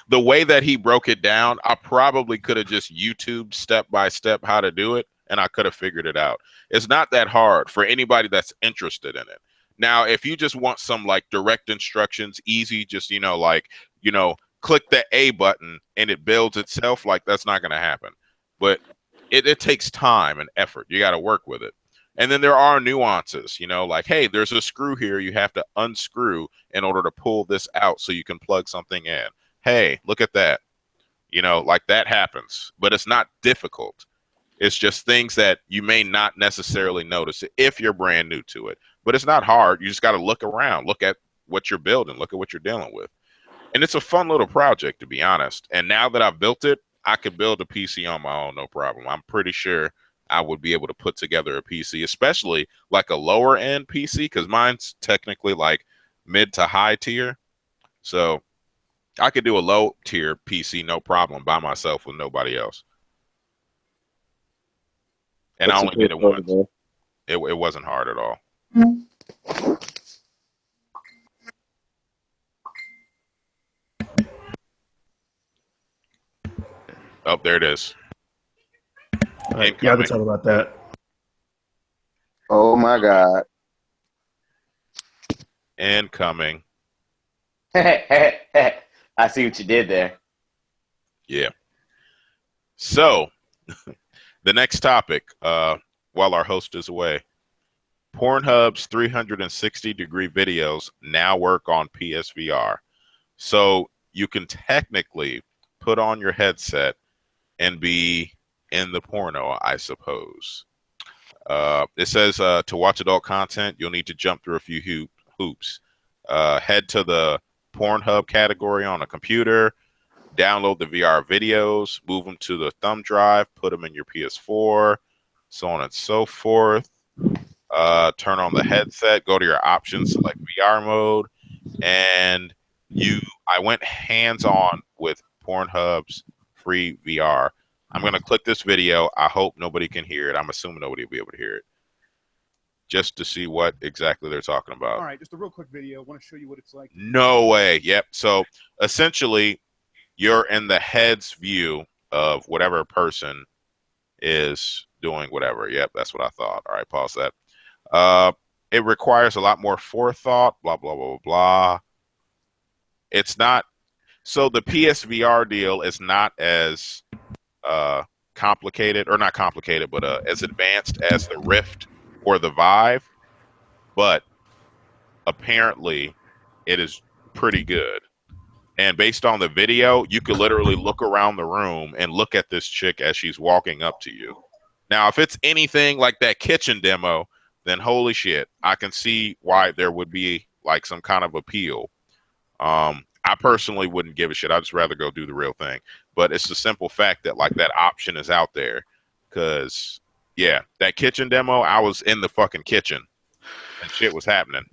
the way that he broke it down, I probably could have just YouTubed step by step how to do it, and I could have figured it out. It's not that hard for anybody that's interested in it. Now, if you just want some like direct instructions, easy, just click the A button and it builds itself, like that's not going to happen. But it takes time and effort. You got to work with it. And then there are nuances, like, hey, there's a screw here you have to unscrew in order to pull this out so you can plug something in. Hey, look at that. Like that happens, but it's not difficult. It's just things that you may not necessarily notice if you're brand new to it. But it's not hard. You just got to look around, look at what you're building, look at what you're dealing with. And it's a fun little project, to be honest. And now that I've built it, I could build a PC on my own, no problem. I'm pretty sure I would be able to put together a PC, especially like a lower end PC, because mine's technically like mid to high tier. So I could do a low tier PC, no problem, by myself with nobody else. And I only did it once. It wasn't hard at all. Oh, there it is. All right, y'all can talk about that. Oh my God. Incoming. I see what you did there. Yeah. So, the next topic, while our host is away, Pornhub's 360-degree videos now work on PSVR. So, you can technically put on your headset and be in the porno, I suppose. It says to watch adult content, you'll need to jump through a few hoops. Head to the Pornhub category on a computer, download the VR videos, move them to the thumb drive, put them in your PS4, so on and so forth. Turn on the headset, go to your options, select VR mode, and I went hands-on with Pornhub's free VR. I'm going to click this video. I hope nobody can hear it. I'm assuming nobody will be able to hear it. Just to see what exactly they're talking about. All right, just a real quick video. I want to show you what it's like. No way. Yep. So essentially, you're in the head's view of whatever person is doing whatever. Yep, that's what I thought. All right, pause that. It requires a lot more forethought, blah, blah, blah, blah, blah. It's not. So the PSVR deal is not as complicated, or not complicated, but as advanced as the Rift or the Vive. But apparently it is pretty good. And based on the video, you could literally look around the room and look at this chick as she's walking up to you. Now, if it's anything like that kitchen demo, then holy shit, I can see why there would be like some kind of appeal. I personally wouldn't give a shit. I'd just rather go do the real thing. But it's the simple fact that like that option is out there. Because, yeah, that kitchen demo, I was in the fucking kitchen and shit was happening.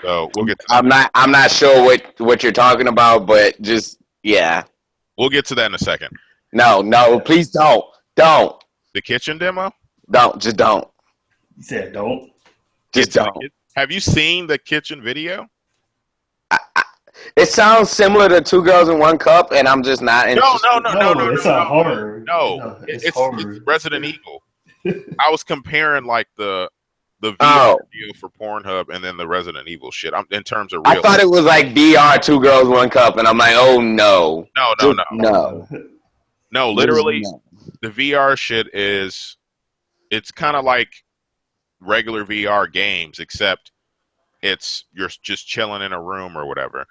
So we'll get to that. I'm not sure what you're talking about, but just, yeah. We'll get to that in a second. No, please don't. Don't. The kitchen demo? Just don't. You said don't. Just don't. Have you seen the kitchen video? It sounds similar to Two Girls in One Cup, and I'm just not interested. No, it's a horror. No, No, it's horror. Resident Evil. I was comparing like the VR Oh, deal for Pornhub and then the Resident Evil shit. I'm in terms of I real. thought it was like VR Two Girls One Cup, and I'm like, oh no, No, just no. no. Literally, the VR shit it's kind of like regular VR games, except you're just chilling in a room or whatever.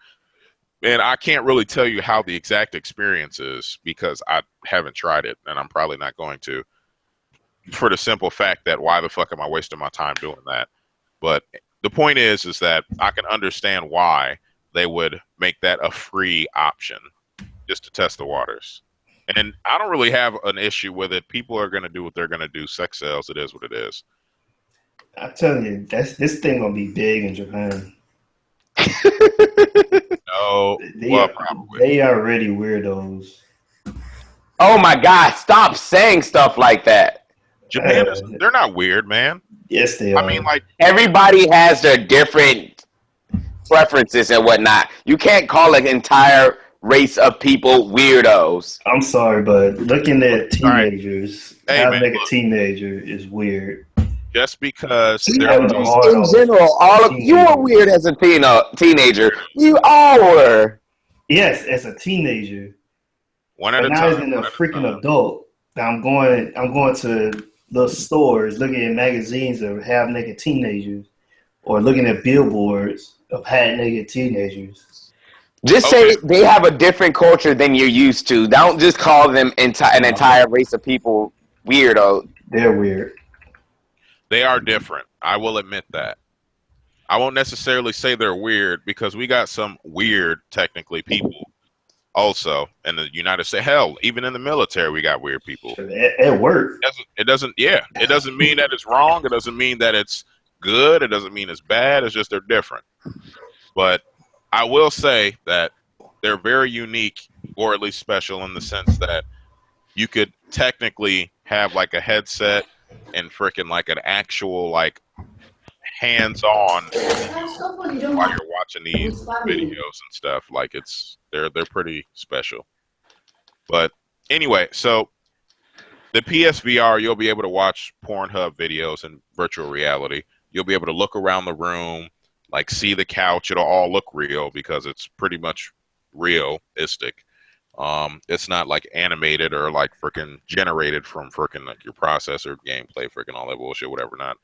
And I can't really tell you how the exact experience is because I haven't tried it, and I'm probably not going to. For the simple fact that why the fuck am I wasting my time doing that? But the point is that I can understand why they would make that a free option just to test the waters. And I don't really have an issue with it. People are going to do what they're going to do. Sex sells. It is what it is. I'm telling you, this thing gonna be big in Japan. No, probably. They are already weirdos. Oh my God! Stop saying stuff like that. Japan they're not weird, man. Yes, they are. I mean, like everybody has their different preferences and whatnot. You can't call an entire race of people weirdos. I'm sorry, but looking at teenagers, having man, like a teenager is weird. Just because teenagers in general, all of you were weird as a teenager. You all were. Yes, as a teenager. One at a time. Now as in a freaking adult. Now I'm going to little stores looking at magazines of half naked teenagers, or looking at billboards of half naked teenagers. Just say they have a different culture than you're used to. Don't just call them an entire race of people weirdo. They're weird. They are different. I will admit that. I won't necessarily say they're weird because we got some weird, technically, people also in the United States. Hell, even in the military, we got weird people. At work. It doesn't mean that it's wrong. It doesn't mean that it's good. It doesn't mean it's bad. It's just they're different. But I will say that they're very unique, or at least special, in the sense that you could technically have like a headset and freaking like an actual like hands-on while you're watching these videos and stuff. Like they're pretty special. But anyway, so the PSVR, you'll be able to watch Pornhub videos in virtual reality. You'll be able to look around the room, like see the couch. It'll all look real because it's pretty much realistic. It's not like animated or like freaking generated from freaking like your processor, gameplay, freaking all that bullshit, whatever, not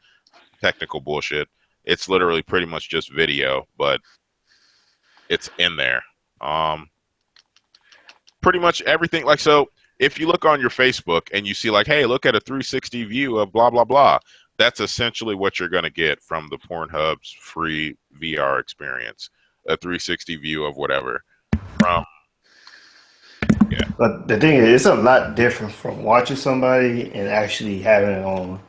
technical bullshit. It's literally pretty much just video, but it's in there. Pretty much everything. Like, so if you look on your Facebook and you see like, hey, look at a 360 view of blah, blah, blah, that's essentially what you're going to get from the Pornhub's free VR experience, a 360 view of whatever. Yeah. But the thing is, it's a lot different from watching somebody and actually having it on.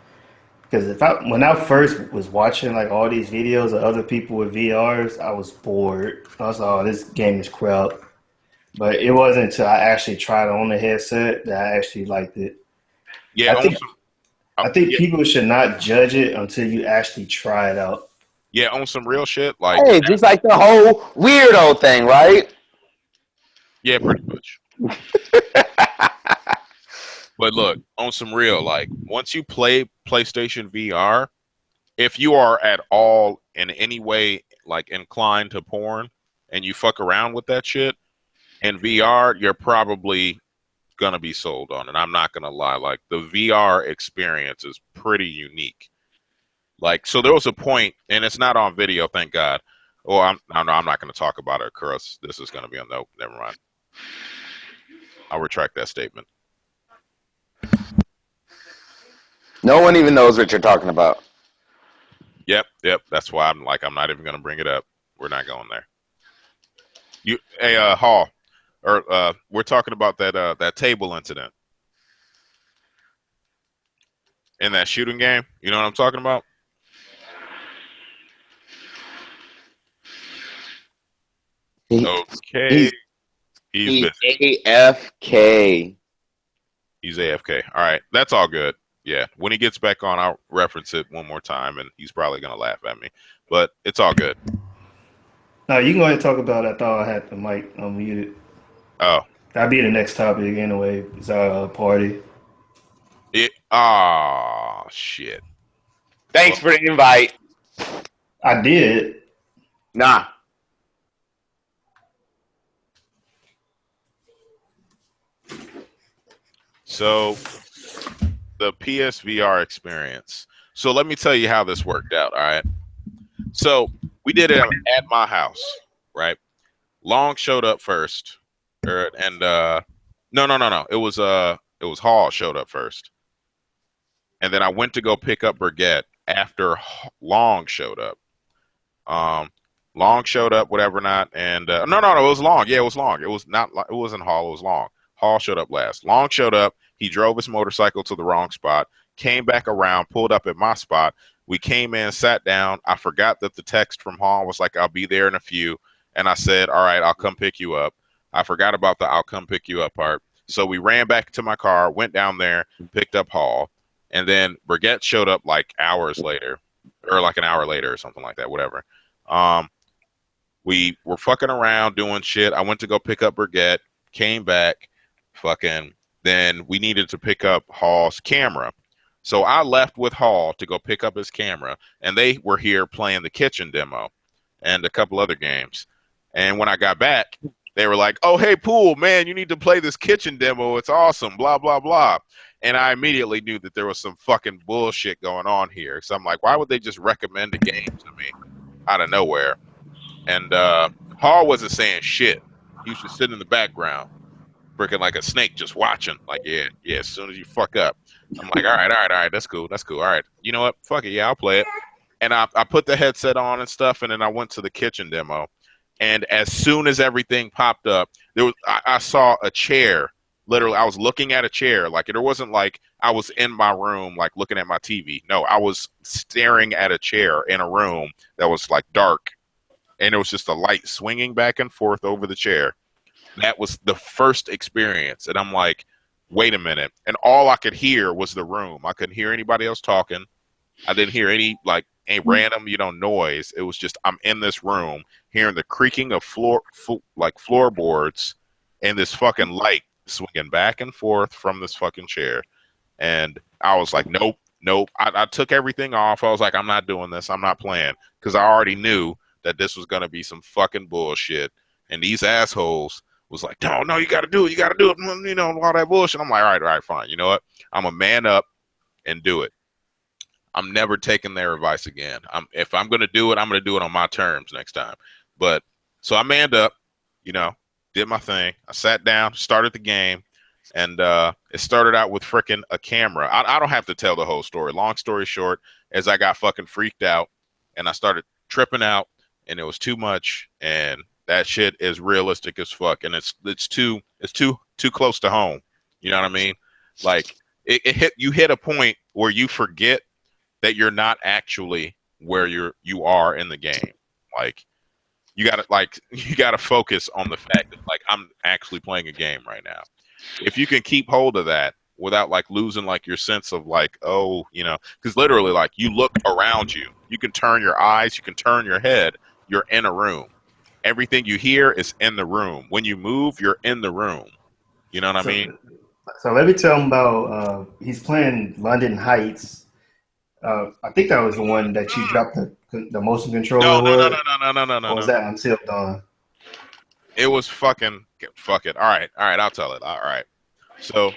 Because when I first was watching like all these videos of other people with VRs, I was bored. I was like, oh, this game is crap. But it wasn't until I actually tried it on the headset that I actually liked it. Yeah, I think people should not judge it until you actually try it out. Yeah, on some real shit, like hey, just like the whole weirdo thing, right? Yeah, pretty much. But look, on some real, like once you play PlayStation VR, if you are at all in any way like inclined to porn and you fuck around with that shit in VR, you're probably gonna be sold on it. I'm not gonna lie, like the VR experience is pretty unique. Like, so there was a point, and it's not on video, thank God. Well, I'm not gonna talk about it, Chris. This is gonna be on nope, never mind. I'll retract that statement. No one even knows what you're talking about. Yep. That's why I'm not even gonna bring it up. We're not going there. Hey, Hall, or we're talking about that table incident in that shooting game. You know what I'm talking about? Okay. He's AFK. He's AFK. All right, that's all good. Yeah, when he gets back on, I'll reference it one more time, and he's probably gonna laugh at me, but it's all good. No, you can go ahead and talk about it. I thought I had the mic unmuted. Oh, That'll be the next topic anyway. It's our party. Shit. Thanks for the invite. I did. Nah. So the PSVR experience. So let me tell you how this worked out. All right. So we did it at my house, right? Long showed up first, and no. It was Hall showed up first, and then I went to go pick up Brigette after Long showed up. Long showed up, whatever not, and no, it was Long. Yeah, it was Long. It was not. It wasn't Hall. It was Long. Hall showed up last. Long showed up. He drove his motorcycle to the wrong spot. Came back around, pulled up at my spot. We came in, sat down. I forgot that the text from Hall was like, "I'll be there in a few," and I said, "All right, I'll come pick you up." I forgot about the "I'll come pick you up" part. So we ran back to my car, went down there, picked up Hall, and then Brigette showed up like hours later, or like an hour later, or something like that. Whatever. We were fucking around doing shit. I went to go pick up Brigette, came back, fucking. Then we needed to pick up Hall's camera. So I left with Hall to go pick up his camera, and they were here playing the kitchen demo and a couple other games. And when I got back, they were like, "Oh, hey, Pool, man, you need to play this kitchen demo. It's awesome, blah, blah, blah." And I immediately knew that there was some fucking bullshit going on here. So I'm like, why would they just recommend a game to me out of nowhere? And Hall wasn't saying shit. He was just sitting in the background, freaking like a snake, just watching. Like, yeah. As soon as you fuck up, I'm like, all right, that's cool. All right, you know what? Fuck it, yeah, I'll play it. And I put the headset on and stuff, and then I went to the kitchen demo. And as soon as everything popped up, I saw a chair. Literally, I was looking at a chair. Like, it wasn't like I was in my room, like looking at my TV. No, I was staring at a chair in a room that was like dark. And it was just a light swinging back and forth over the chair. That was the first experience. And I'm like, wait a minute. And all I could hear was the room. I couldn't hear anybody else talking. I didn't hear any random, noise. It was just, I'm in this room hearing the creaking of floorboards and this fucking light swinging back and forth from this fucking chair. And I was like, nope. I took everything off. I was like, I'm not doing this. I'm not playing. Because I already knew that this was going to be some fucking bullshit. And these assholes was like, no, you got to do it. All that bullshit. I'm like, all right, fine. You know what? I'm a man up and do it. I'm never taking their advice again. If I'm going to do it, I'm going to do it on my terms next time. But so I manned up, did my thing. I sat down, started the game, and it started out with frickin' a camera. I don't have to tell the whole story. Long story short, as I got fucking freaked out and I started tripping out, and it was too much, and that shit is realistic as fuck, and it's too close to home. You know what I mean? Like you hit a point where you forget that you're not actually where you are in the game. Like you gotta focus on the fact that like I'm actually playing a game right now. If you can keep hold of that without like losing like your sense of like, because literally like you look around you, you can turn your eyes, you can turn your head, you're in a room. Everything you hear is in the room. When you move, you're in the room. You know what I mean? So let me tell him about he's playing London Heights. I think that was the one that you dropped the motion controller. No. Or was that Until Dawn? It was fuck it. All right, I'll tell it. All right. So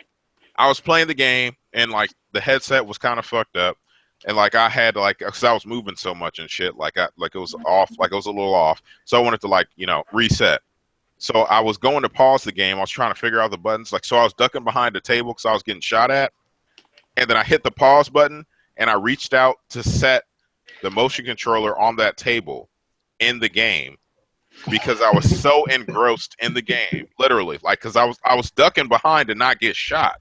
I was playing the game, and like the headset was kind of fucked up, and like I had because I was moving so much and shit, like it was off, like it was a little off. So I wanted to reset. So I was going to pause the game. I was trying to figure out the buttons, so I was ducking behind the table because I was getting shot at, and then I hit the pause button, and I reached out to set the motion controller on that table in the game. Because I was so engrossed in the game, literally, because I was ducking behind to not get shot,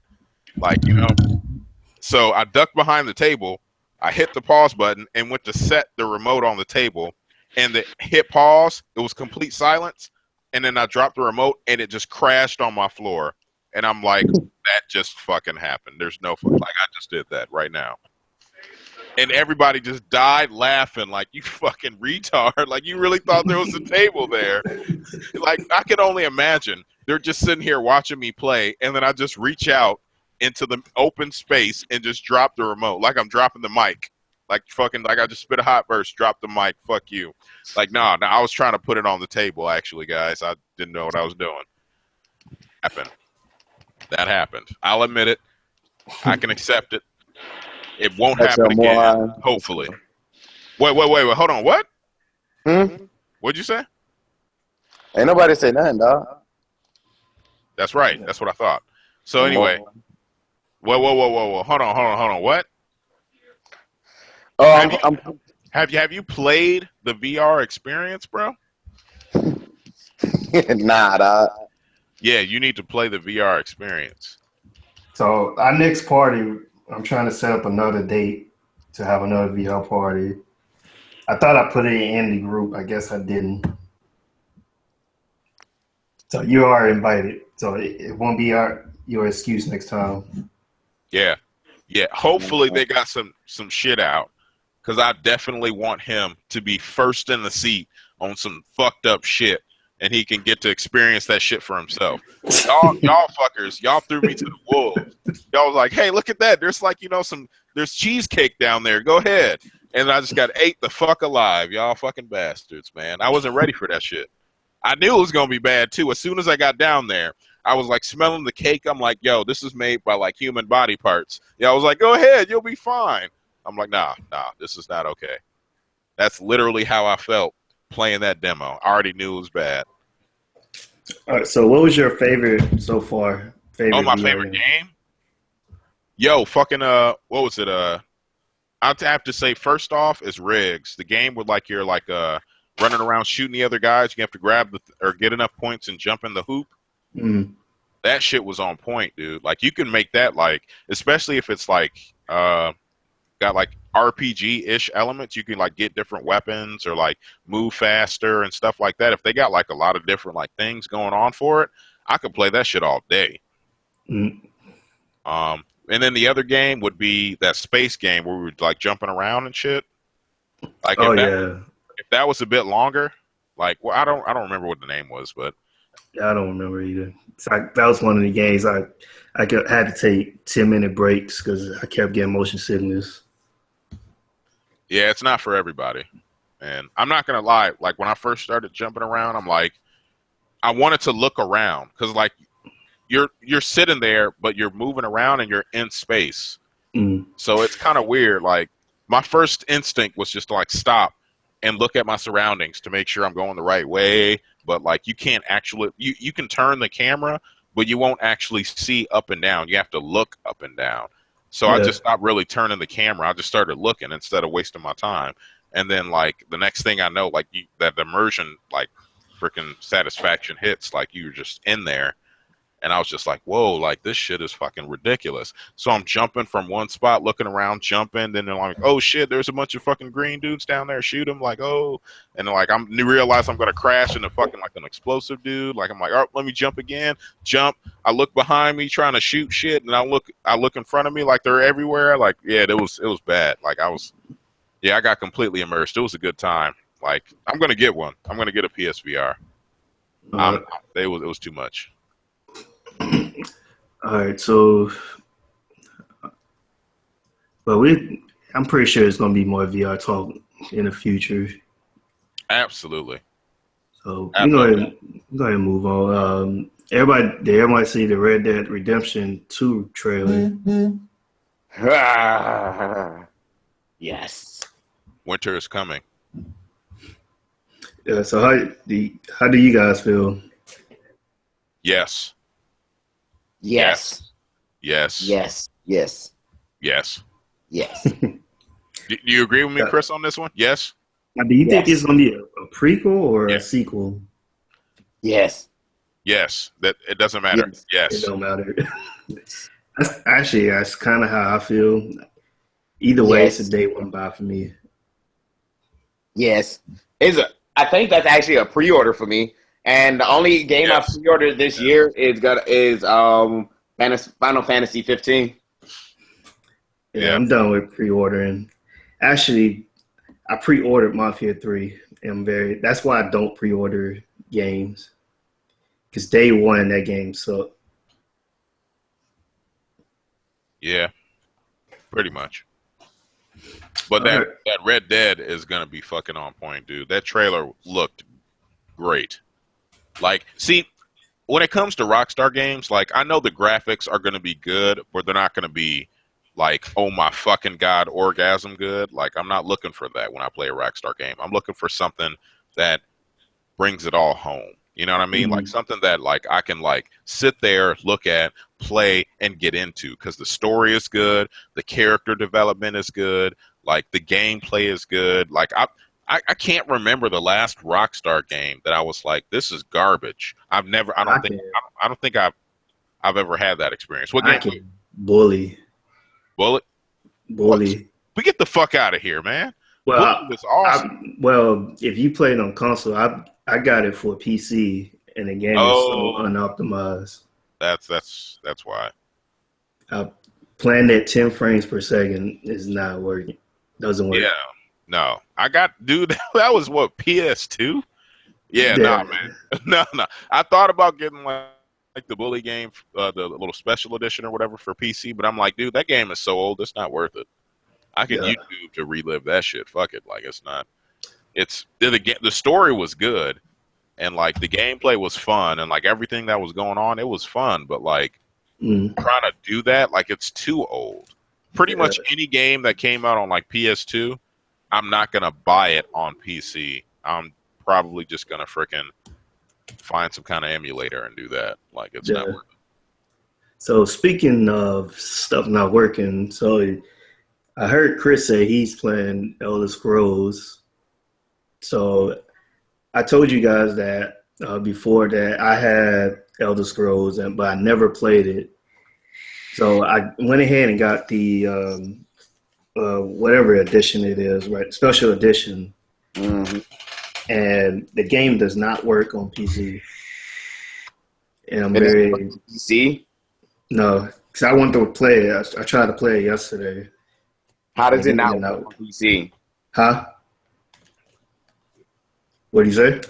So I ducked behind the table, I hit the pause button, and went to set the remote on the table, and hit pause. It was complete silence, and then I dropped the remote, and it just crashed on my floor, and I'm like, that just fucking happened. There's no I just did that right now. And everybody just died laughing like, you fucking retard. Like, you really thought there was a table there. Like, I could only imagine. They're just sitting here watching me play, and then I just reach out into the open space and just drop the remote. Like I'm dropping the mic. Like I just spit a hot verse, drop the mic, fuck you. Like, nah, I was trying to put it on the table, actually, guys. I didn't know what I was doing. That happened. I'll admit it. I can accept it. It won't happen again, hopefully. Wait. Hold on. What? What'd you say? Ain't nobody say nothing, dog. That's right. That's what I thought. So anyway. Whoa. Hold on. What? Have you played the VR experience, bro? Nah, dog. Yeah, you need to play the VR experience. So our next party, I'm trying to set up another date to have another VR party. I thought I put it in the group. I guess I didn't. So you are invited. So it won't be your excuse next time. Yeah. Hopefully they got some shit out, because I definitely want him to be first in the seat on some fucked up shit, and he can get to experience that shit for himself. Y'all fuckers, y'all threw me to the wolves. Y'all was like, hey, look at that. There's like, there's cheesecake down there. Go ahead. And I just got ate the fuck alive. Y'all fucking bastards, man. I wasn't ready for that shit. I knew it was going to be bad, too. As soon as I got down there, I was like smelling the cake. I'm like, yo, this is made by like human body parts. Yeah, I was like, go ahead. You'll be fine. I'm like, nah, this is not okay. That's literally how I felt playing that demo. I already knew it was bad. All right, so what was your favorite so far? My favorite game? Yo, fucking, what was it? I'd have to say, first off, is Rigs. The game where like you're like running around shooting the other guys. You have to grab or get enough points and jump in the hoop. That shit was on point, dude. Like, you can make that, like, especially if it's like got like RPG-ish elements. You can like get different weapons or like move faster and stuff like that. If they got like a lot of different like things going on for it, I could play that shit all day. And then the other game would be that space game where we were like jumping around and shit. Like, if that was a bit longer, like, well, I don't remember what the name was, but yeah, I don't remember either. That was one of the games I had to take 10-minute breaks because I kept getting motion sickness. Yeah, it's not for everybody. And I'm not gonna lie, like when I first started jumping around, I'm like, I wanted to look around because like you're sitting there, but you're moving around and you're in space. So it's kind of weird. Like, my first instinct was just to like stop and look at my surroundings to make sure I'm going the right way. But like, you can't actually, you can turn the camera, but you won't actually see up and down. You have to look up and down. So I just stopped really turning the camera. I just started looking instead of wasting my time. And then like the next thing I know, like that immersion, like freaking satisfaction hits, like you're just in there. And I was just like, whoa, like this shit is fucking ridiculous. So I'm jumping from one spot, looking around, jumping. Then they're like, oh shit, there's a bunch of fucking green dudes down there. Shoot them. Like, oh. And like, I realize I'm going to crash into fucking like an explosive dude. Like, I'm like, oh, let me jump again. Jump. I look behind me trying to shoot shit. And I look in front of me like they're everywhere. Like, yeah, it was bad. Like I got completely immersed. It was a good time. Like, I'm going to get one. I'm going to get a PSVR. It was too much. All right, so, but I'm pretty sure it's gonna be more VR talk in the future. Absolutely. So we go ahead and move on. Did everybody see the Red Dead Redemption 2 trailer? Yes. Winter is coming. Yeah. So how do you guys feel? Yes. Yes. Yes. Yes. Yes. Yes. Yes. Do you agree with me, Chris, on this one? Yes. Now, do you think it's going to be a prequel or a sequel? Yes. Yes. That it doesn't matter. Yes. It don't matter. That's kind of how I feel. Either way, it's a day one buy for me. Yes. I think that's actually a pre-order for me. And the only game I pre-ordered this year is Final Fantasy 15. Yeah, I'm done with pre-ordering. Actually, I pre-ordered Mafia 3. That's why I don't pre-order games. Because day one, that game sucked. Yeah, pretty much. But All that right. Red Dead is gonna be fucking on point, dude. That trailer looked great. Like, see, when it comes to Rockstar games, like I know the graphics are gonna be good, but they're not gonna be like, oh my fucking god, orgasm good. Like, I'm not looking for that when I play a Rockstar game. I'm looking for something that brings it all home. You know what I mean? Like something that like I can like sit there, look at, play, and get into because the story is good, the character development is good, like the gameplay is good. Like I can't remember the last Rockstar game that I was like, this is garbage. I don't think I've ever had that experience. What I game? can bully. Bullet? What? Bully. We get the fuck out of here, man. Well, Bullet was awesome. if you played on console, I got it for PC, and the game is so Oh, unoptimized. that's why. Playing at 10 frames per second is not working. Doesn't work. Yeah. No. I got dude, that was what, PS2? Yeah, nah, man. No. I thought about getting like the Bully game, the little special edition or whatever for PC, but I'm like, dude, that game is so old, it's not worth it. I can YouTube to relive that shit. Fuck it. Like it's not. It's the story was good, and like the gameplay was fun, and like everything that was going on, it was fun. But like trying to do that, like it's too old. Pretty much any game that came out on like PS2, I'm not gonna buy it on PC. I'm probably just gonna frickin' find some kind of emulator and do that. Like it's not worth it. So speaking of stuff not working, so I heard Chris say he's playing Elder Scrolls. So I told you guys that before that I had Elder Scrolls, but I never played it. So I went ahead and got the whatever edition it is, right? Special edition. Mm-hmm. And the game does not work on PC. And I'm PC? No, because I wanted to play it. I tried to play it yesterday. How does it not work on PC? Huh? What do you say?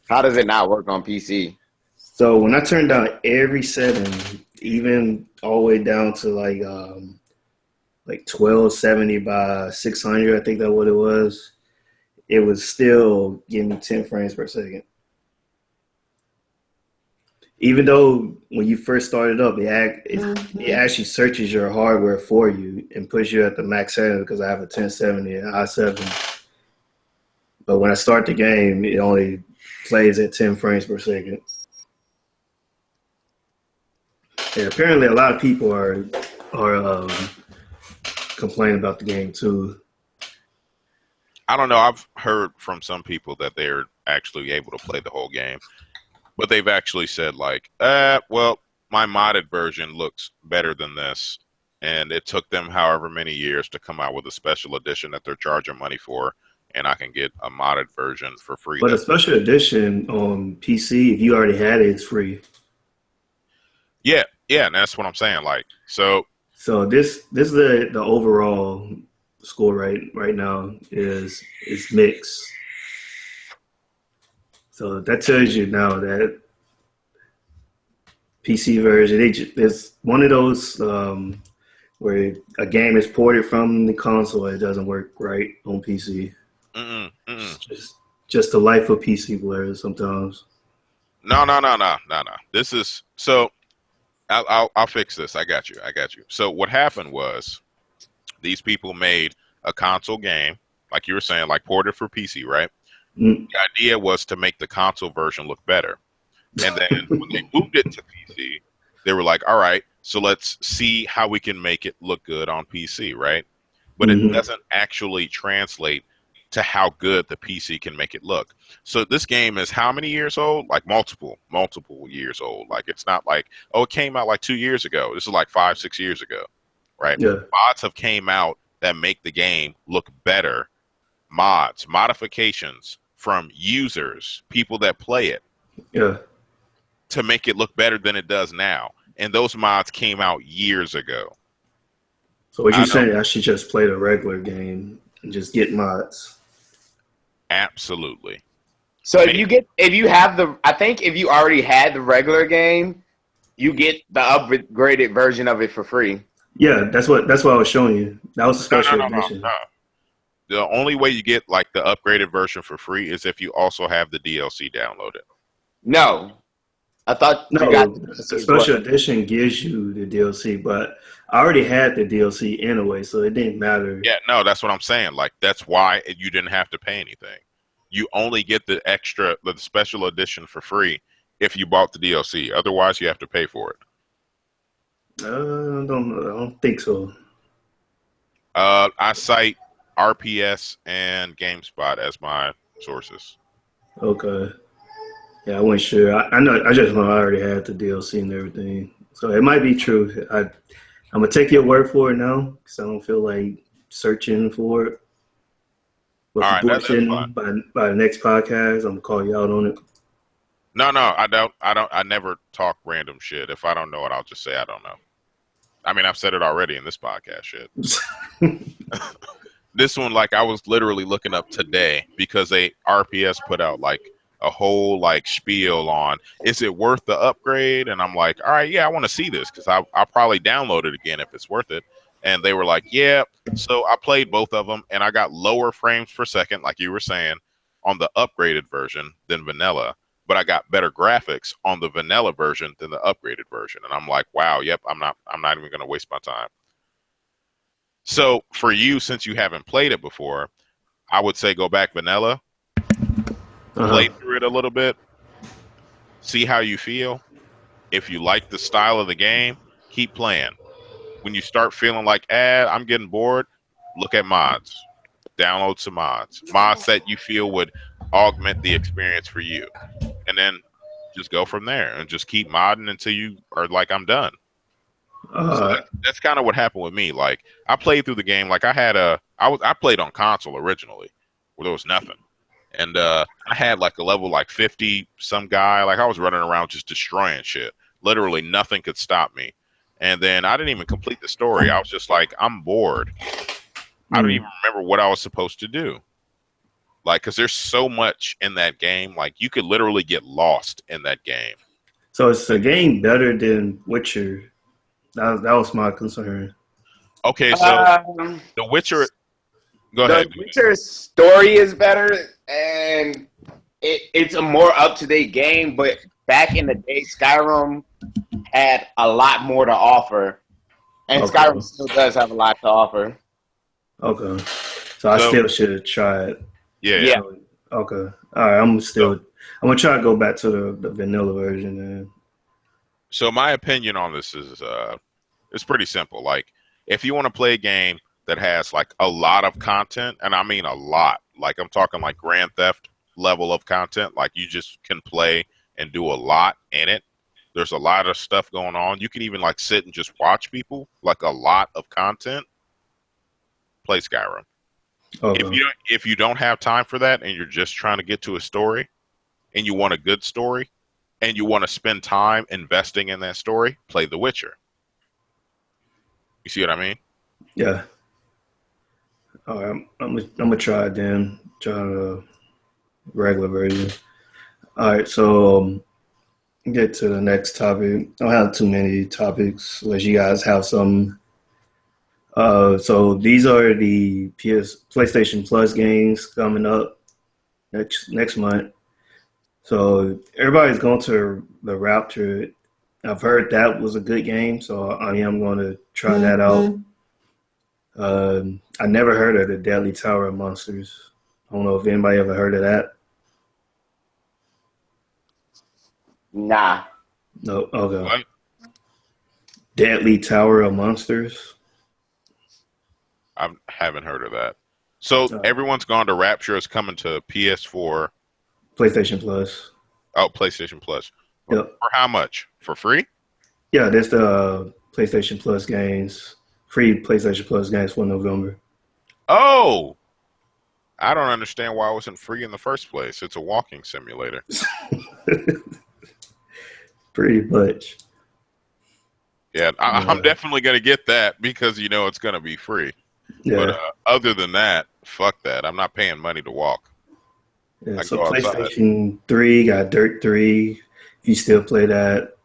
How does it not work on PC? So when I turned down every setting, even all the way down to like 1270 by 600, I think that's what it was. It was still giving me 10 frames per second. Even though when you first started up, it actually searches your hardware for you and puts you at the max setting because I have a 1070 and i7. But when I start the game, it only plays at 10 frames per second. And apparently a lot of people are complaining about the game too. I don't know. I've heard from some people that they're actually able to play the whole game. But they've actually said like, well, my modded version looks better than this. And it took them however many years to come out with a special edition that they're charging money for. And I can get a modded version for free. But a special edition on PC, if you already had it, it's free. Yeah, and that's what I'm saying. Like, so this is the overall score right now is mixed. So that tells you now that PC version, it's one of those where a game is ported from the console, it doesn't work right on PC. It's just the life of PC players sometimes. No. This is so. I'll fix this. I got you. So what happened was these people made a console game, like you were saying, like ported for PC, right? The idea was to make the console version look better. And then when they moved it to PC, they were like, all right, so let's see how we can make it look good on PC, right? But it doesn't actually translate to how good the PC can make it look. So this game is how many years old? Like multiple years old. Like it's not like, oh, it came out like 2 years ago. This is like 5-6 years ago, right? Yeah. Mods have came out that make the game look better. Modifications from users, people that play it, to make it look better than it does now. And those mods came out years ago. So what you're saying, I should just play the regular game and just get mods. Absolutely. So if you already had the regular game, you get the upgraded version of it for free. Yeah, that's what I was showing you. That was a special edition. No. The only way you get like the upgraded version for free is if you also have the DLC downloaded. No. I thought No, you got the special edition gives you the DLC, but I already had the DLC anyway, so it didn't matter. Yeah, no, that's what I'm saying. Like, that's why you didn't have to pay anything. You only get the special edition for free if you bought the DLC. Otherwise, you have to pay for it. I don't think so. I cite RPS and GameSpot as my sources. Okay. Yeah, I wasn't sure. I just know I already had the DLC and everything, so it might be true. I'm gonna take your word for it now because I don't feel like searching for it. But All if right, you're that's fine. by the next podcast, I'm gonna call you out on it. No, I don't. I never talk random shit. If I don't know it, I'll just say I don't know. I mean, I've said it already in this podcast shit. This one, like, I was literally looking up today because RPS put out like a whole like spiel on, is it worth the upgrade? And I'm like, all right, yeah, I want to see this because I'll probably download it again if it's worth it. And they were like, yeah. So I played both of them and I got lower frames per second, like you were saying, on the upgraded version than vanilla. But I got better graphics on the vanilla version than the upgraded version. And I'm like, wow, yep, I'm not even going to waste my time. So for you, since you haven't played it before, I would say go back vanilla, play through it a little bit, see how you feel. If you like the style of the game, keep playing. When you start feeling like, I'm getting bored, look at mods. Download some mods. Mods that you feel would augment the experience for you. And then just go from there and just keep modding until you are like, I'm done. So that's kind of what happened with me. Like, I played through the game. Like, I played on console originally where there was nothing. And I had like a level like 50 some guy. Like, I was running around just destroying shit. Literally nothing could stop me. And then I didn't even complete the story. I was just like, I'm bored. I don't even remember what I was supposed to do. Like, because there's so much in that game. Like, you could literally get lost in that game. So it's a game better than Witcher. That was my concern. Okay, so The Witcher. Go ahead. The Witcher's story is better, and it's a more up-to-date game. But back in the day, Skyrim had a lot more to offer, and Skyrim still does have a lot to offer. Okay, so I still should try it. Yeah. Okay. All right. I'm gonna try to go back to the vanilla version. Then. So my opinion on this is, it's pretty simple. Like, if you want to play a game that has like a lot of content, and I mean a lot, like I'm talking like Grand Theft level of content, like you just can play and do a lot in it. There's a lot of stuff going on. You can even like sit and just watch people, like a lot of content. Play Skyrim. Okay. If you don't have time for that and you're just trying to get to a story and you want a good story and you want to spend time investing in that story, play The Witcher. You see what I mean? Yeah. All right. I'm gonna try it then. Try the regular version. All right. So get to the next topic. I don't have too many topics unless you guys have some. So these are the PlayStation Plus games coming up next month. So everybody's going to the Rapture. I've heard that was a good game, so I am going to try that out. I never heard of the Deadly Tower of Monsters. I don't know if anybody ever heard of that. Nah. No. Okay. What? Deadly Tower of Monsters. I haven't heard of that. So everyone's gone to Rapture. Is coming to PS4. PlayStation Plus. Oh, PlayStation Plus. Yep. For how much? For free? Yeah, that's the PlayStation Plus games. Free PlayStation Plus games for November. Oh! I don't understand why it wasn't free in the first place. It's a walking simulator. Pretty much. Yeah, I'm definitely going to get that because it's going to be free. Yeah. But other than that, fuck that. I'm not paying money to walk. Yeah, I so go outside. PlayStation 3 got Dirt 3. If you still play that,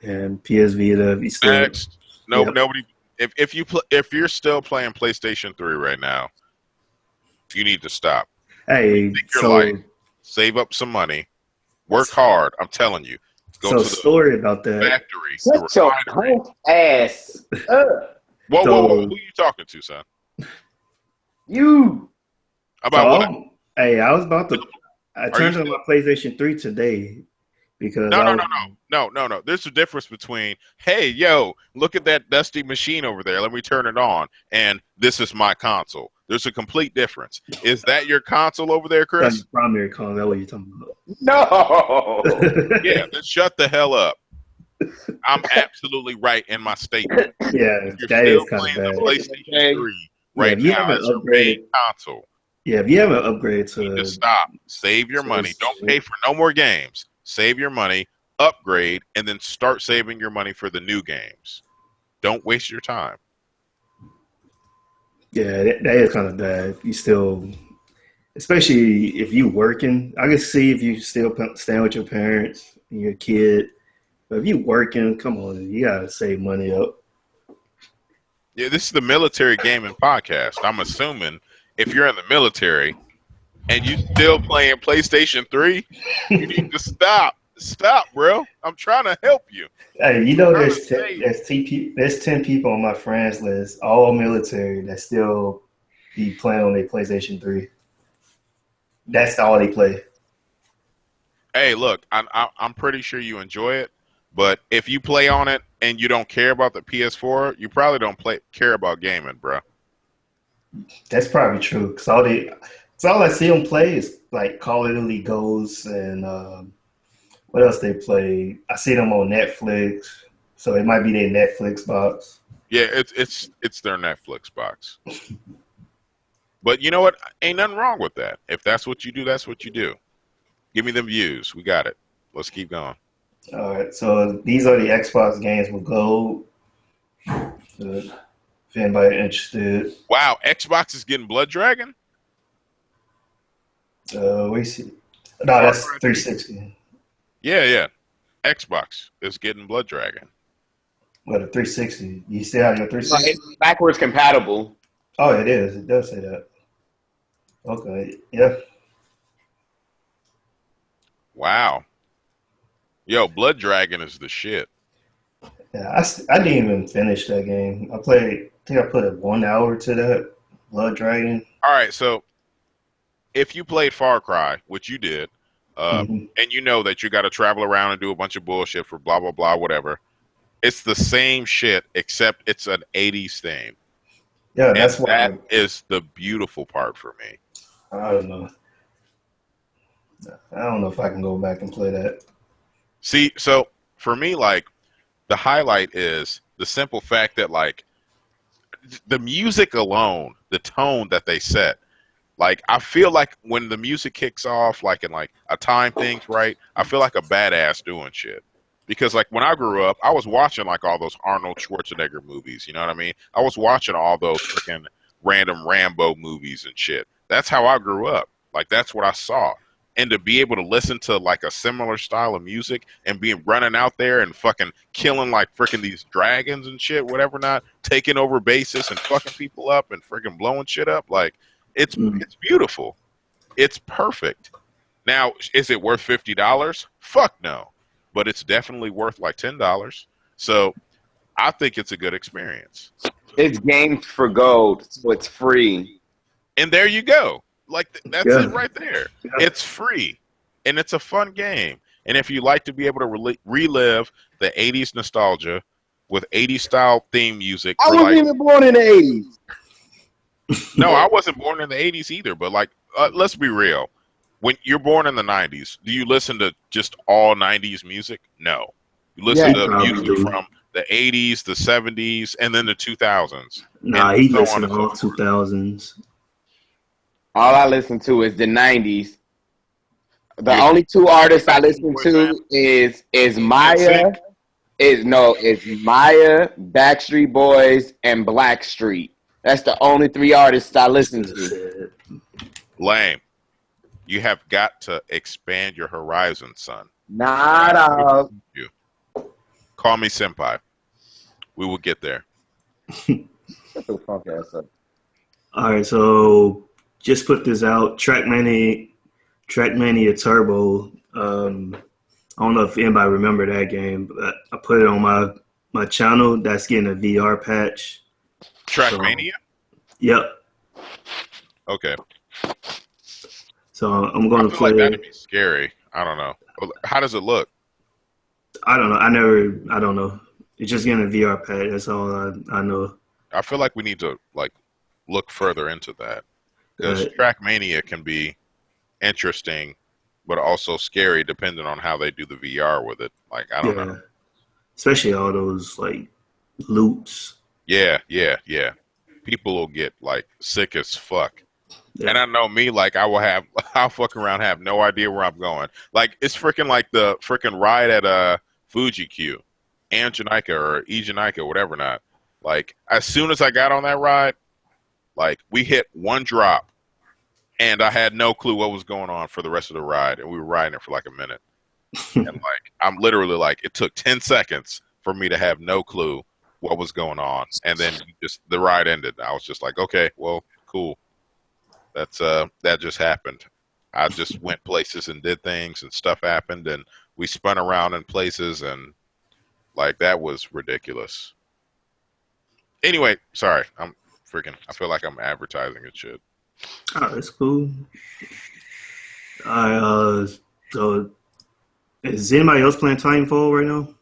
and PS Vita, if you still. Next, no, Yep. nobody. If you're still playing PlayStation 3 right now, you need to stop. Hey, Take your so life, save up some money, work hard. I'm telling you. Go so to the story about that. factory, the Shut your refinery. punk ass up. Whoa. Who you talking to, son? You. About what? Hey, I was about to. I Are turned you on my PlayStation 3 today because No. There's a difference between, hey, yo, look at that dusty machine over there. Let me turn it on. And this is my console. There's a complete difference. Is that your console over there, That's Chris? your primary console. That's what you're talking about. No. Yeah, then shut the hell up. I'm absolutely right in my statement. Yeah, You're that still is kind playing of the bad. PlayStation 3 Yeah, right if you now haven't as your main upgraded, console. yeah, if you haven't upgraded You need to to, stop. Save your money. Don't pay for no more games. Save your money, upgrade, and then start saving your money for the new games. Don't waste your time. yeah, that is kind of bad. If you still, especially if you working, I can see if you still staying with your parents and your kid. But if you working, come on, you gotta save money up. Yeah, this is the military gaming podcast. I'm assuming if you're in the military and you still playing PlayStation 3, you need to stop. Stop, bro. I'm trying to help you. Hey, you know, Trying to there's save. there's 10 people on my friends list, all military, that still be playing on their PlayStation 3. That's all they play. Hey, look, I'm pretty sure you enjoy it, but if you play on it and you don't care about the PS4, you probably don't care about gaming, bro. That's probably true. Cause all I see them play is like Call of Duty Ghosts and what else they play. I see them on Netflix, so it might be their Netflix box. Yeah, it's their Netflix box. But you know what? Ain't nothing wrong with that. If that's what you do, that's what you do. Give me them views. We got it. Let's keep going. All right, so these are the Xbox games with gold. If anybody interested, Wow, Xbox is getting Blood Dragon? we see. No, that's 360. Yeah. Xbox is getting Blood Dragon. What, a 360? You still have your 360? It's backwards compatible. Oh, it is. It does say that. Okay, yeah. Wow. Yo, Blood Dragon is the shit. Yeah, I didn't even finish that game. I think I put 1 hour to that Blood Dragon. All right, so if you played Far Cry, which you did, Mhm. and you know that you got to travel around and do a bunch of bullshit for blah, blah, blah, whatever, it's the same shit, except it's an 80s theme. Yeah, And that's why that is the beautiful part for me. I don't know. I don't know if I can go back and play that. See, so for me, like, the highlight is the simple fact that, like, the music alone, the tone that they set, like, I feel like when the music kicks off, like, in, like, a time thing's right, I feel like a badass doing shit. Because, like, when I grew up, I was watching, like, all those Arnold Schwarzenegger movies, you know what I mean? I was watching all those freaking random Rambo movies and shit. That's how I grew up. Like, that's what I saw. And to be able to listen to, like, a similar style of music and be running out there and fucking killing, like, freaking these dragons and shit, whatever not, taking over bases and fucking people up and freaking blowing shit up, like, it's beautiful. It's perfect. Now, is it worth $50? Fuck no. But it's definitely worth, like, $10. So I think it's a good experience. It's games for gold, so it's free. And there you go. Like, that's Yeah. it right there. Yeah. It's free, and it's a fun game. And if you like to be able to relive the 80s nostalgia with 80s style theme music. I wasn't even born in the 80s. No, I wasn't born in the 80s either, but, like, let's be real. When you're born in the 90s, do you listen to just all 90s music? No. You listen to music from the 80s, the 70s, and then the 2000s. Nah, he listened to all 2000s. All I listen to is the 90s. The only two artists I listen to is Maya. It's Maya, Backstreet Boys, and Blackstreet. That's the only 3 artists I listen to. Lame. You have got to expand your horizon, son. Nah. You. Call me senpai. We will get there. Shut the fuck ass up. All right, so just put this out. Trackmania Turbo. I don't know if anybody remember that game, but I put it on my channel. That's getting a VR patch. Trackmania? Yep. Okay. So I'm going to play. Like that'd be scary. I don't know. How does it look? I don't know. I don't know. It's just getting a VR patch. That's all I know. I feel like we need to look further into that, because Trackmania can be interesting, but also scary depending on how they do the VR with it. Like, I don't know. Especially all those loops. Yeah. People will get sick as fuck. Yeah. And I know me, I'll fuck around, have no idea where I'm going. It's freaking the freaking ride at Fuji Q, Anjanika or Ejanika, whatever not. As soon as I got on that ride, we hit one drop, and I had no clue what was going on for the rest of the ride, and we were riding it for a minute. And I'm literally it took 10 seconds for me to have no clue what was going on, and then the ride ended. I was just okay, well, cool. That just happened. I just went places and did things, and stuff happened, and we spun around in places, and that was ridiculous. Anyway, sorry, I feel like I'm advertising and shit. Oh, that's cool. So is anybody else playing Titanfall right now?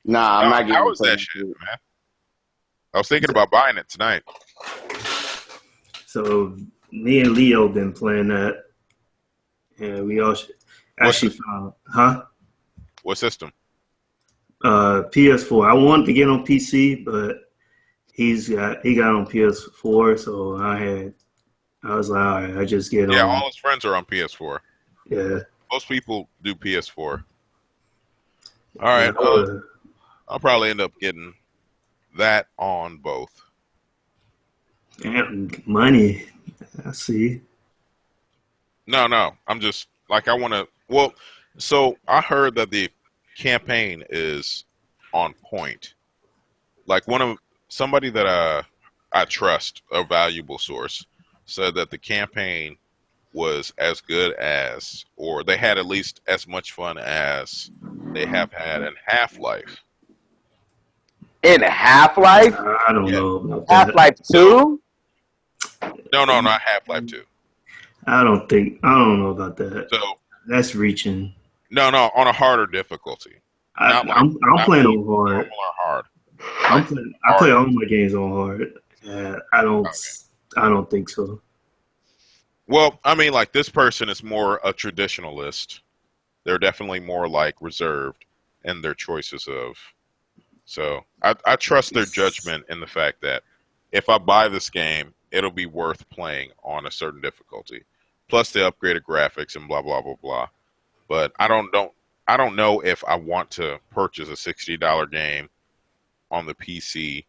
Nah, I'm not getting. How was that shit, man? I was thinking about buying it tonight. So me and Leo been playing that, and we all actually found, What system? PS4. I wanted to get on PC, but he got on PS4, so I was like, all right, I just get on. Yeah, all his friends are on PS4. Yeah. Most people do PS4. All right. I'll probably end up getting that on both. And money. I see. No. I'm just I want to. Well, so I heard that the campaign is on point. Somebody that I trust, a valuable source, said that the campaign was as good as, or they had at least as much fun as they have had in Half-Life. In Half-Life? I don't know about that. Half-Life 2? No, not Half-Life 2. I don't know about that. So that's reaching. No, on a harder difficulty. I'm playing on hard. Hard. I play all my games on hard. I don't think so. Well, I mean, this person is more a traditionalist. They're definitely more reserved in their choices of. So I trust their judgment in the fact that if I buy this game, it'll be worth playing on a certain difficulty. Plus the upgraded graphics and blah blah blah blah. But I don't know if I want to purchase a $60 game on the PC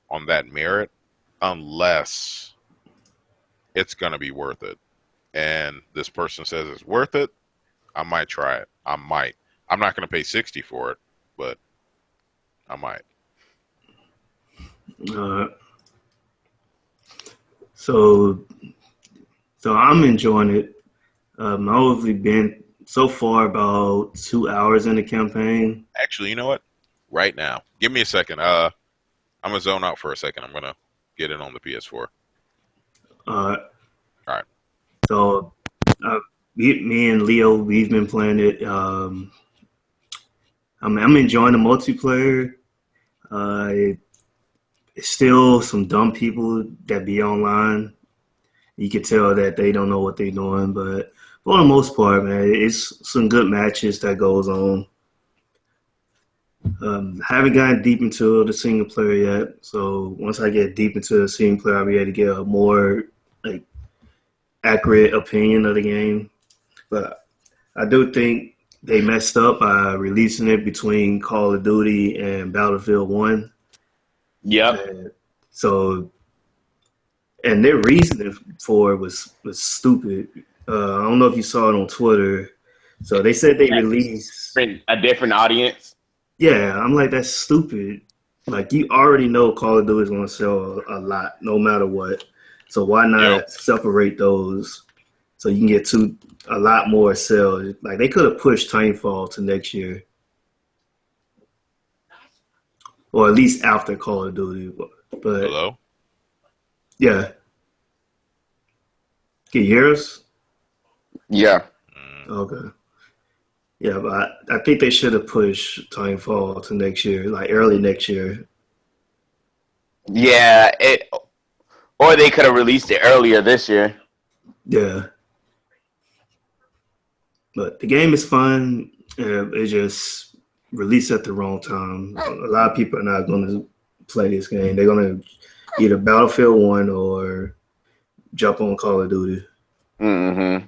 on that merit unless it's going to be worth it. And this person says it's worth it, I might try it. I might. I'm not going to pay $60 for it, but I might. So I'm enjoying it. I've only been so far about 2 hours in the campaign. Actually, you know what? Right now, give me a second. I'm gonna zone out for a second. I'm gonna get in on the PS4. All right. So, me and Leo, we've been playing it. I'm enjoying the multiplayer. It's still some dumb people that be online. You can tell that they don't know what they're doing, but for the most part, man, it's some good matches that goes on. Haven't gotten deep into the single player yet, so once I get deep into the single player, I'll be able to get a more accurate opinion of the game. But I do think they messed up by releasing it between Call of Duty and Battlefield 1. Yep. So And their reasoning for it was stupid. I don't know if you saw it on Twitter. So they said they released a different audience. Yeah, I'm like, that's stupid. Like, you already know Call of Duty is going to sell a lot, no matter what. So why not separate those so you can get a lot more sales? Like, they could have pushed Timefall to next year, or at least after Call of Duty. But Hello? Yeah, can you hear us? Yeah. Okay. Yeah, but I think they should have pushed Timefall to next year, like early next year. Yeah, or they could have released it earlier this year. Yeah. But the game is fun. It just released at the wrong time. A lot of people are not going to play this game. They're going to either Battlefield 1 or jump on Call of Duty. Mm-hmm.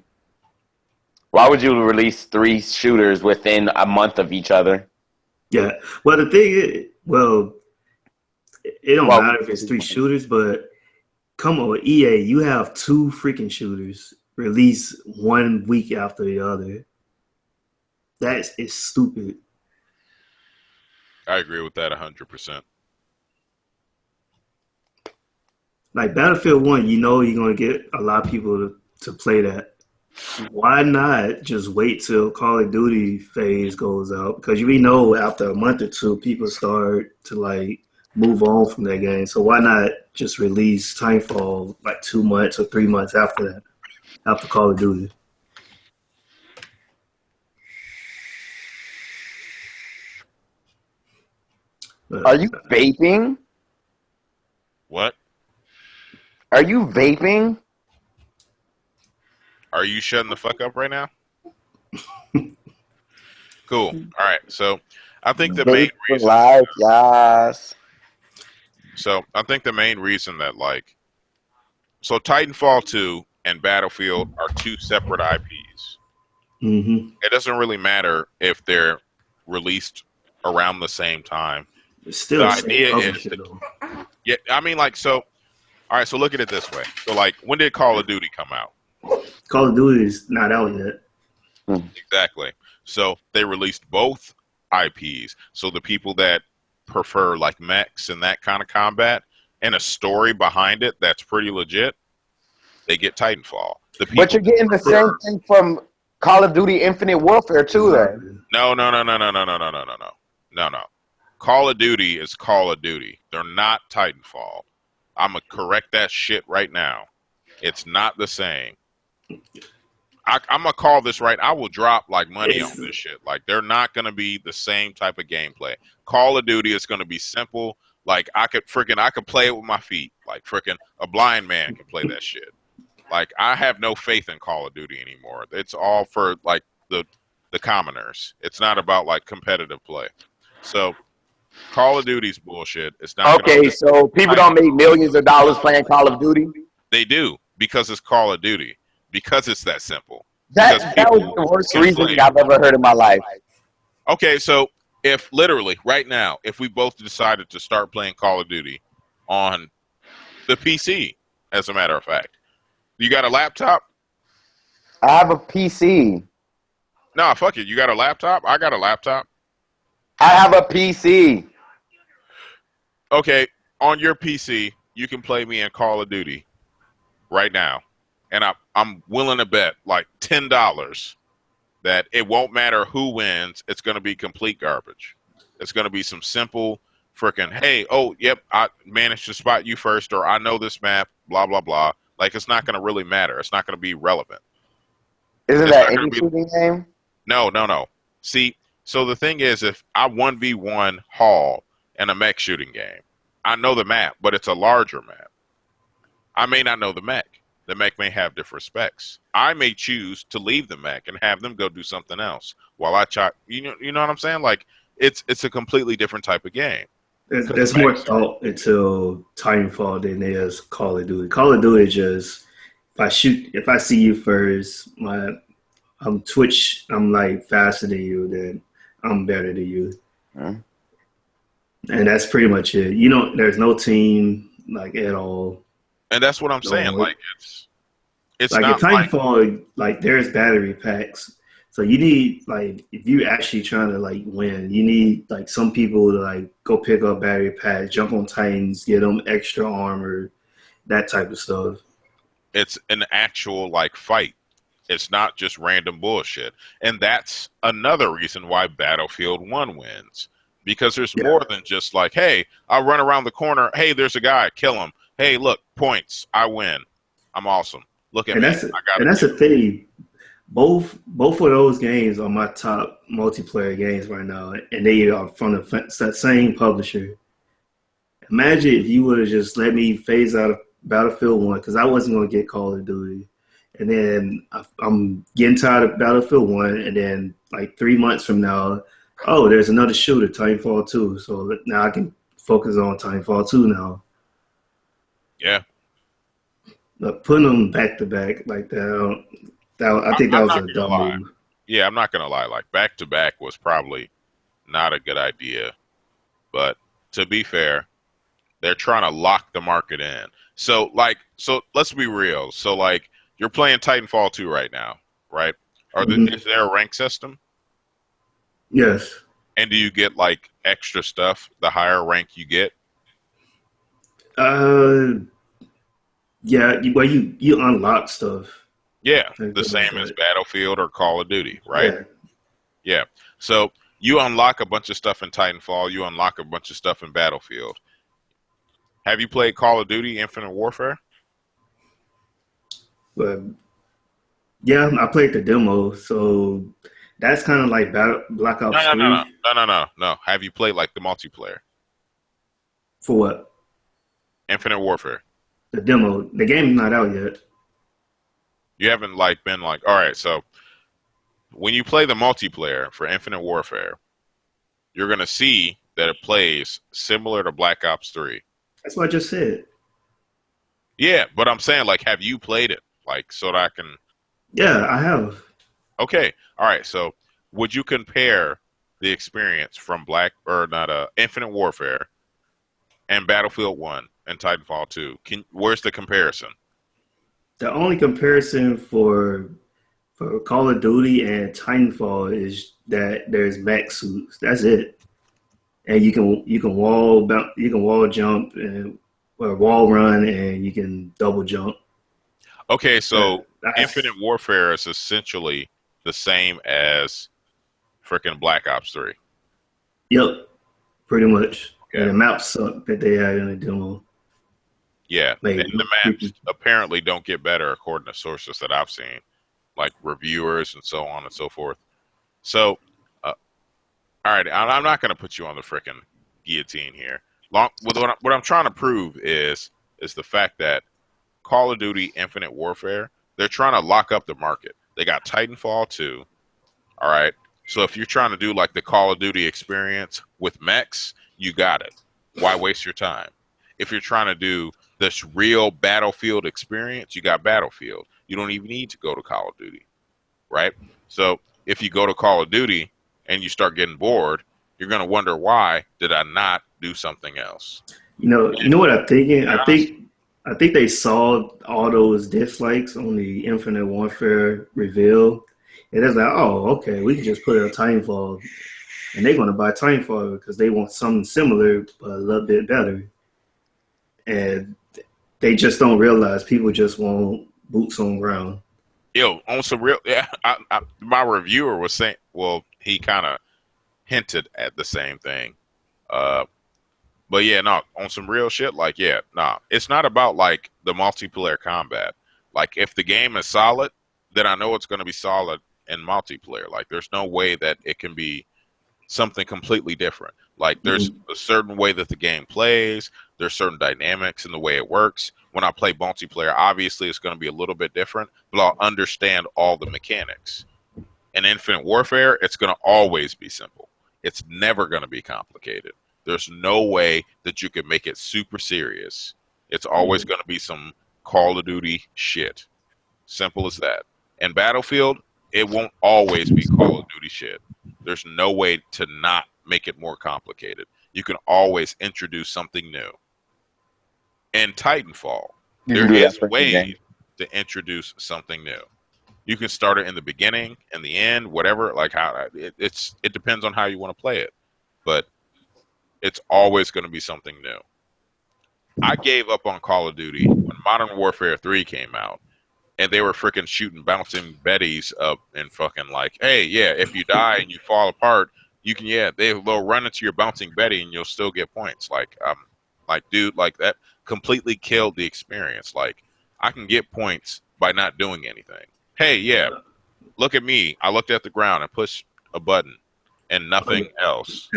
Why would you release 3 shooters within a month of each other? Yeah. Well, the thing is, it don't matter if it's 3 shooters, but come on, EA, you have 2 freaking shooters release 1 week after the other. That is stupid. I agree with that 100%. Like Battlefield 1, you know you're going to get a lot of people to play that. Why not just wait till Call of Duty phase goes out? Because we know after a month or 2, people start to like move on from that game. So why not just release Timefall like 2 months or 3 months after that, after Call of Duty? Are you vaping? What? Are you vaping? Are you shutting the fuck up right now? Cool. All right. So I think the main reason. Yes. So I think the main reason that so Titanfall 2 and Battlefield are 2 separate IPs. Mm-hmm. It doesn't really matter if they're released around the same time. It's still the idea is yeah. I mean, so. All right. So look at it this way. So when did Call of Duty come out? Call of Duty is not out yet. Exactly. So they released both IPs. So the people that prefer mechs and that kind of combat and a story behind it that's pretty legit, they get Titanfall. But you're getting the same thing from Call of Duty Infinite Warfare too, though. No. Call of Duty is Call of Duty. They're not Titanfall. I'm gonna correct that shit right now. It's not the same. I'm gonna call this right. I will drop money on this shit. They're not gonna be the same type of gameplay. Call of Duty is gonna be simple. I could play it with my feet. A blind man can play that shit. I have no faith in Call of Duty anymore. It's all for the commoners. It's not about competitive play. So Call of Duty's bullshit. It's not okay. So people don't make millions of dollars playing Call of Duty. They do because it's Call of Duty. Because it's that simple. That was the worst reasoning I've ever heard in my life. Okay, so if literally right now, if we both decided to start playing Call of Duty on the PC, as a matter of fact, you got a laptop? I have a PC. No, fuck it. You got a laptop? I got a laptop. I have a PC. Okay, on your PC, you can play me in Call of Duty right now. And I'm willing to bet $10 that it won't matter who wins. It's going to be complete garbage. It's going to be some simple freaking, hey, oh, yep, I managed to spot you first, or I know this map, blah, blah, blah. It's not going to really matter. It's not going to be relevant. Isn't that any shooting game? No. See, so the thing is, if I 1v1 Hall in a mech shooting game, I know the map, but it's a larger map. I may not know the mech. The mech may have different specs. I may choose to leave the mech and have them go do something else while I chop. You know what I'm saying? It's a completely different type of game. There's more thought into Titanfall than there is Call of Duty. Call of Duty is just if I see you first, I'm Twitch. I'm faster than you. Then I'm better than you. And that's pretty much it. There's no team at all. And that's what I'm saying. So, Like it's like in not like Titanfall, like there's battery packs. So you need like if you actually trying to like win, you need like some people to like go pick up battery packs, jump on Titans, get them extra armor, that type of stuff. it's an actual like fight. It's not just random bullshit. And that's another reason why Battlefield 1 wins. Because there's Yeah. more than just like, hey, I'll run around the corner. Hey, there's a guy. Kill him. Hey, look, points. I win. I'm awesome. Look at And me. that's I got and a that's kill. the thing. Both of those games are my top multiplayer games right now, and they are from the same publisher. Imagine if you would have just let me phase out of Battlefield 1 because I wasn't going to get Call of Duty. And then I'm getting tired of Battlefield 1. And then, like 3 months from now, oh, there's another shooter, Titanfall 2. So now I can focus on Titanfall 2 now. Yeah. But putting them back to back like that, I think that I'm was not a gonna dumb lie. move. Yeah, I'm not gonna lie. Like back to back was probably not a good idea. But to be fair, they're trying to lock the market in. So let's be real. So like you're playing Titanfall 2 right now, right? Mhm. Is there a rank system? Yes. And do you get like extra stuff the higher rank you get? Uh, yeah. Well, you unlock stuff. Yeah, Like the same as that. Battlefield or Call of Duty, right? Yeah. Yeah. So you unlock a bunch of stuff in Titanfall, you unlock a bunch of stuff in Battlefield. Have you played Call of Duty Infinite Warfare? But yeah, I played the demo, so that's kind of like Black No, Ops no, no, no, 3 no, no, no, no. Have you played like the multiplayer? for what? Infinite Warfare. The demo. The game's not out yet. You haven't like been like, all right, so when you play the multiplayer for Infinite Warfare, you're gonna see that it plays similar to Black Ops 3. That's what I just said. Yeah, but I'm saying like, have you played it? Like, so that I can. Yeah, I have. Okay, all right. So, would you compare the experience from Infinite Warfare and Battlefield 1 and Titanfall 2? Where's the comparison? The only comparison for Call of Duty and Titanfall is that there's mech suits. That's it. And you can wall jump and or wall run, and you can double jump. Okay, so That's Infinite Warfare is essentially the same as freaking Black Ops 3. Yep, pretty much. Okay. And the maps suck that they had in the demo. Yeah, Maybe. and the maps apparently don't get better according to sources that I've seen, like reviewers and so on and so forth. So, all right, I'm not going to put you on the freaking guillotine here. What I'm trying to prove is the fact that Call of Duty Infinite Warfare, they're trying to lock up the market. They got Titanfall 2. All right. So if you're trying to do like the Call of Duty experience with mechs, you got it. Why waste your time? If you're trying to do this real Battlefield experience, you got Battlefield. You don't even need to go to Call of Duty, right? So if you go to Call of Duty and you start getting bored, you're going to wonder, why did I not do something else? You know what I'm thinking? I think they saw all those dislikes on the Infinite Warfare reveal, and it's like, oh, okay, we can just put a Titanfall, and they're going to buy Titanfall because they want something similar but a little bit better, and they just don't realize people just want boots on ground. Yo, on some real, yeah. My reviewer was saying, well, he kind of hinted at the same thing. But yeah, no, on some real shit, like, yeah, nah, it's not about like the multiplayer combat. Like, if the game is solid, then I know it's going to be solid in multiplayer. Like, there's no way that it can be something completely different. Like, there's a certain way that the game plays, there's certain dynamics in the way it works. When I play multiplayer, obviously it's going to be a little bit different, but I'll understand all the mechanics. In Infinite Warfare, it's going to always be simple. It's never going to be complicated. There's no way that you can make it super serious. It's always going to be some Call of Duty shit. Simple as that. And Battlefield, it won't always be Call of Duty shit. There's no way to not make it more complicated. You can always introduce something new. And Titanfall, You can There do that is for the ways game. to introduce something new. You can start it in the beginning, in the end, whatever. Like how it depends on how you want to play it, but it's always going to be something new. I gave up on Call of Duty when Modern Warfare 3 came out, and they were freaking shooting bouncing Bettys up and fucking like, hey, yeah, if you die and you fall apart, you can, they'll run into your bouncing Betty and you'll still get points. Like, dude, like that completely killed the experience. Like, I can get points by not doing anything. Hey, yeah, look at me. I looked at the ground and pushed a button and nothing else.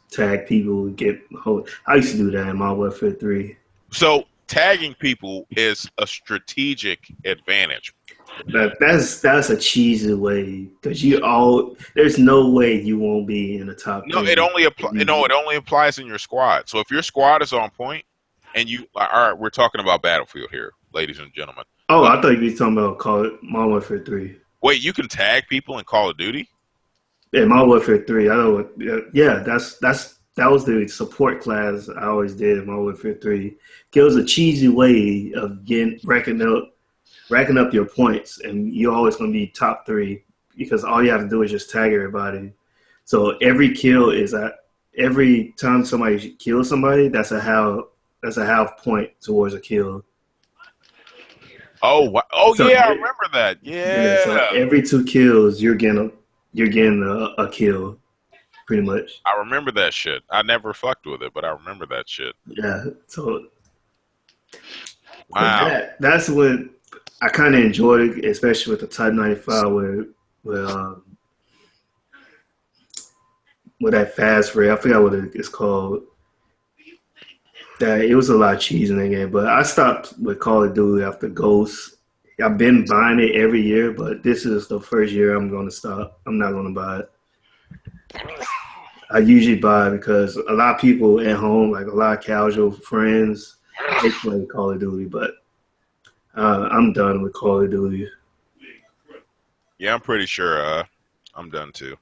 Tag people, get hold. I used to do that in Modern Warfare 3. So tagging people is a strategic advantage. That's a cheesy way because there's no way you won't be in the top. No, it only applies in your squad. So if your squad is on point, and all right, we're talking about Battlefield here, ladies and gentlemen. Oh, I thought you were talking about Modern Warfare 3. Wait, you can tag people in Call of Duty? Yeah, Modern Warfare 3. I know. Yeah, that was the support class I always did in Modern Warfare 3. It was a cheesy way of racking up your points, and you're always going to be top 3 because all you have to do is just tag everybody. So every time somebody kills somebody, that's a half point towards a kill. Oh, So yeah, I remember that. Yeah. So every 2 kills, you're getting a kill, pretty much. I remember that shit. I never fucked with it, but I remember that shit. Yeah. So wow, that's what I kind of enjoyed it, especially with the Type 95, with that fast rate. I forgot what it's called. That it was a lot of cheese in that game, but I stopped with Call of Duty after Ghost. I've been buying it every year, but this is the first year I'm going to stop. I'm not going to buy it. I usually buy it because a lot of people at home, like a lot of casual friends, they play Call of Duty, but I'm done with Call of Duty. yeah, I'm pretty sure I'm done too.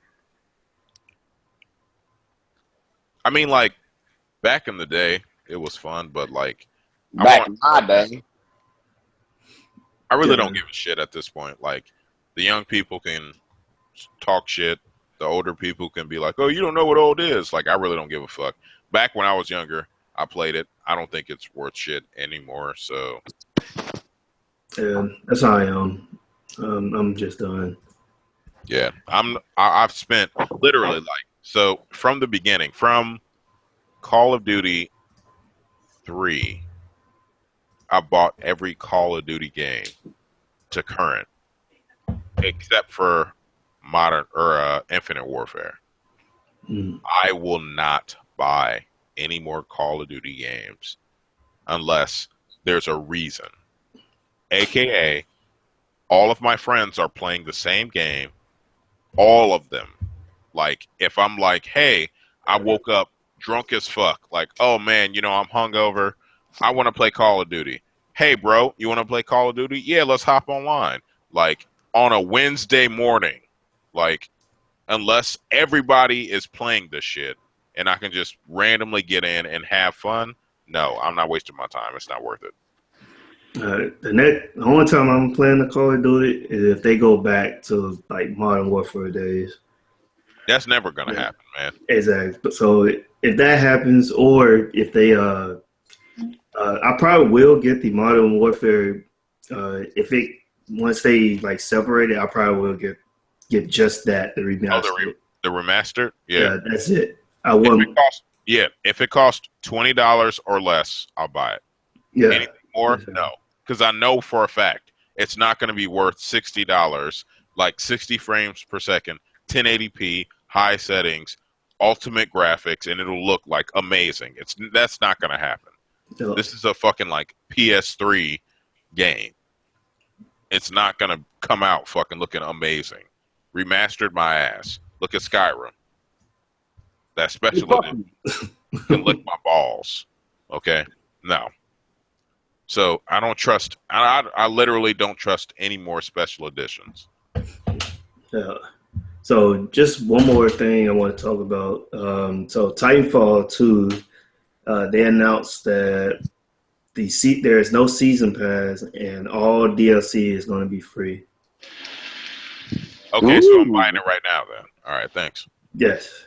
I mean, like back in the day, it was fun, but like Back in my day, I really don't give a shit at this point. Like the young people can talk shit. The older people can be like, "Oh, you don't know what old is." Like I really don't give a fuck. Back when I was younger, I played it. I don't think it's worth shit anymore. So yeah, that's how I am. I'm just done. Yeah, I've spent literally so from the beginning, from Call of Duty 3, I bought every Call of Duty game to current, except for Modern or Infinite Warfare. I will not buy any more Call of Duty games unless there's a reason. AKA, all of my friends are playing the same game. All of them. Like, if I'm like, hey, I woke up drunk as fuck. Like, oh man, I'm hungover. I want to play Call of Duty. Hey, bro, you want to play Call of Duty? Yeah, let's hop online. Like, on a Wednesday morning. Like, unless everybody is playing this shit and I can just randomly get in and have fun, no, I'm not wasting my time. It's not worth it. The only time I'm playing the Call of Duty is if they go back to like Modern Warfare days. That's never gonna happen, man. Exactly. So if that happens, or if they, I probably will get the Modern Warfare. Once they like separate it, I probably will get just that, the remastered. Oh, the remastered? Yeah, that's it. I won't. If it costs $20 or less, I'll buy it. Yeah. Anything more? No, because I know for a fact it's not going to be worth $60. Like 60 frames per second, 1080p, high settings, ultimate graphics, and it'll look like amazing. That's not going to happen. No. This is a fucking like PS3 game. It's not going to come out fucking looking amazing. Remastered my ass. Look at Skyrim. That special edition can lick my balls. Okay? No. So I don't trust. I literally don't trust any more special editions. Yeah. So just one more thing I want to talk about. So Titanfall 2, they announced that there is no season pass, and all DLC is going to be free. Okay, so I'm buying it right now then. All right, thanks. Yes.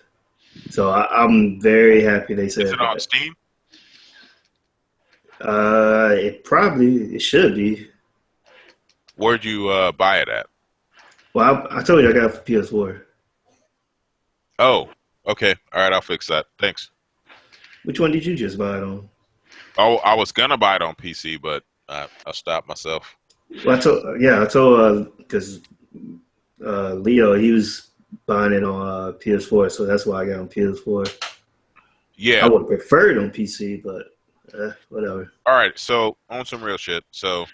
So I'm very happy they said Is it that. on Steam? It should be. Where'd you buy it at? Well, I told you I got it for PS4. Oh, okay. All right, I'll fix that. Thanks. Which one did you just buy it on? Oh, I was gonna buy it on PC, but I stopped myself. Well, I told because Leo, he was buying it on PS4, so that's why I got on PS4. Yeah. I would have preferred on PC, but whatever. All right, so on some real shit. So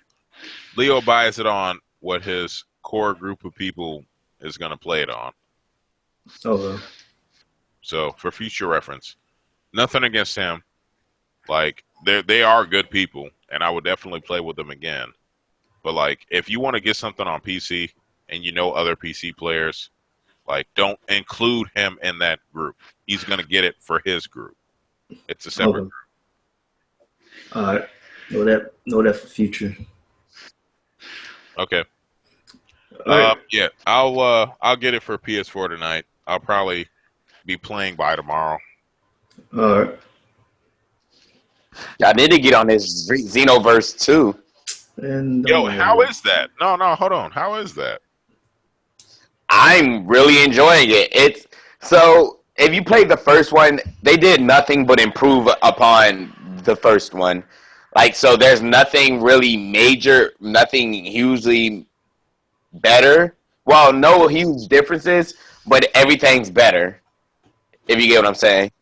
Leo buys it on what his core group of people is gonna play it on. Oh, So for future reference, nothing against him. Like they are good people, and I would definitely play with them again. But like, if you want to get something on PC and you know other PC players, like don't include him in that group. He's gonna get it for his group. It's a separate group. All right. Know that for future. Okay. Right. Yeah, I'll get it for PS4 tonight. I'll probably be playing by tomorrow. All right. I need to get on this Xenoverse 2. And Yo, how is that? No, hold on. How is that? I'm really enjoying it. It's so if you played the first one, they did nothing but improve upon the first one. Like, so there's nothing really major, nothing hugely better. Well, no huge differences, but everything's better. If you get what I'm saying.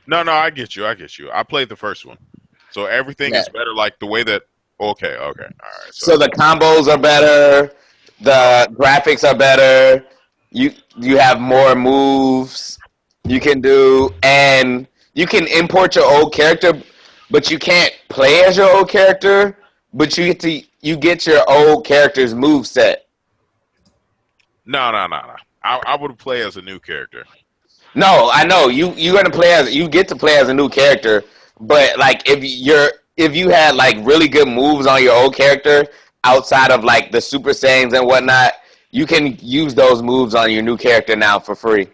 No, I get you. I played the first one, so everything is better. Like the way that. Okay, all right. So the combos are better. The graphics are better. You have more moves you can do, and you can import your old character, but you can't play as your old character. But you get your old character's move set. No. I would play as a new character. No, I know you're gonna play as you get to play as a new character, but like if you had like really good moves on your old character outside of like the Super Saiyans and whatnot, you can use those moves on your new character now for free.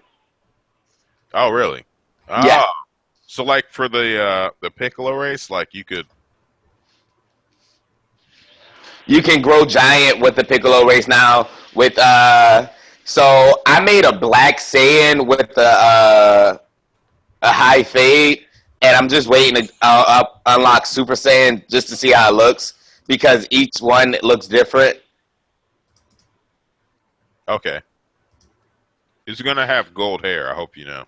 Oh, really? Yeah. Oh. So like for the Piccolo race, like you can grow giant with the Piccolo race now with so I made a black Saiyan with a high fade, and I'm just waiting to unlock Super Saiyan just to see how it looks because each one looks different. Okay. He's gonna have gold hair. I hope you know.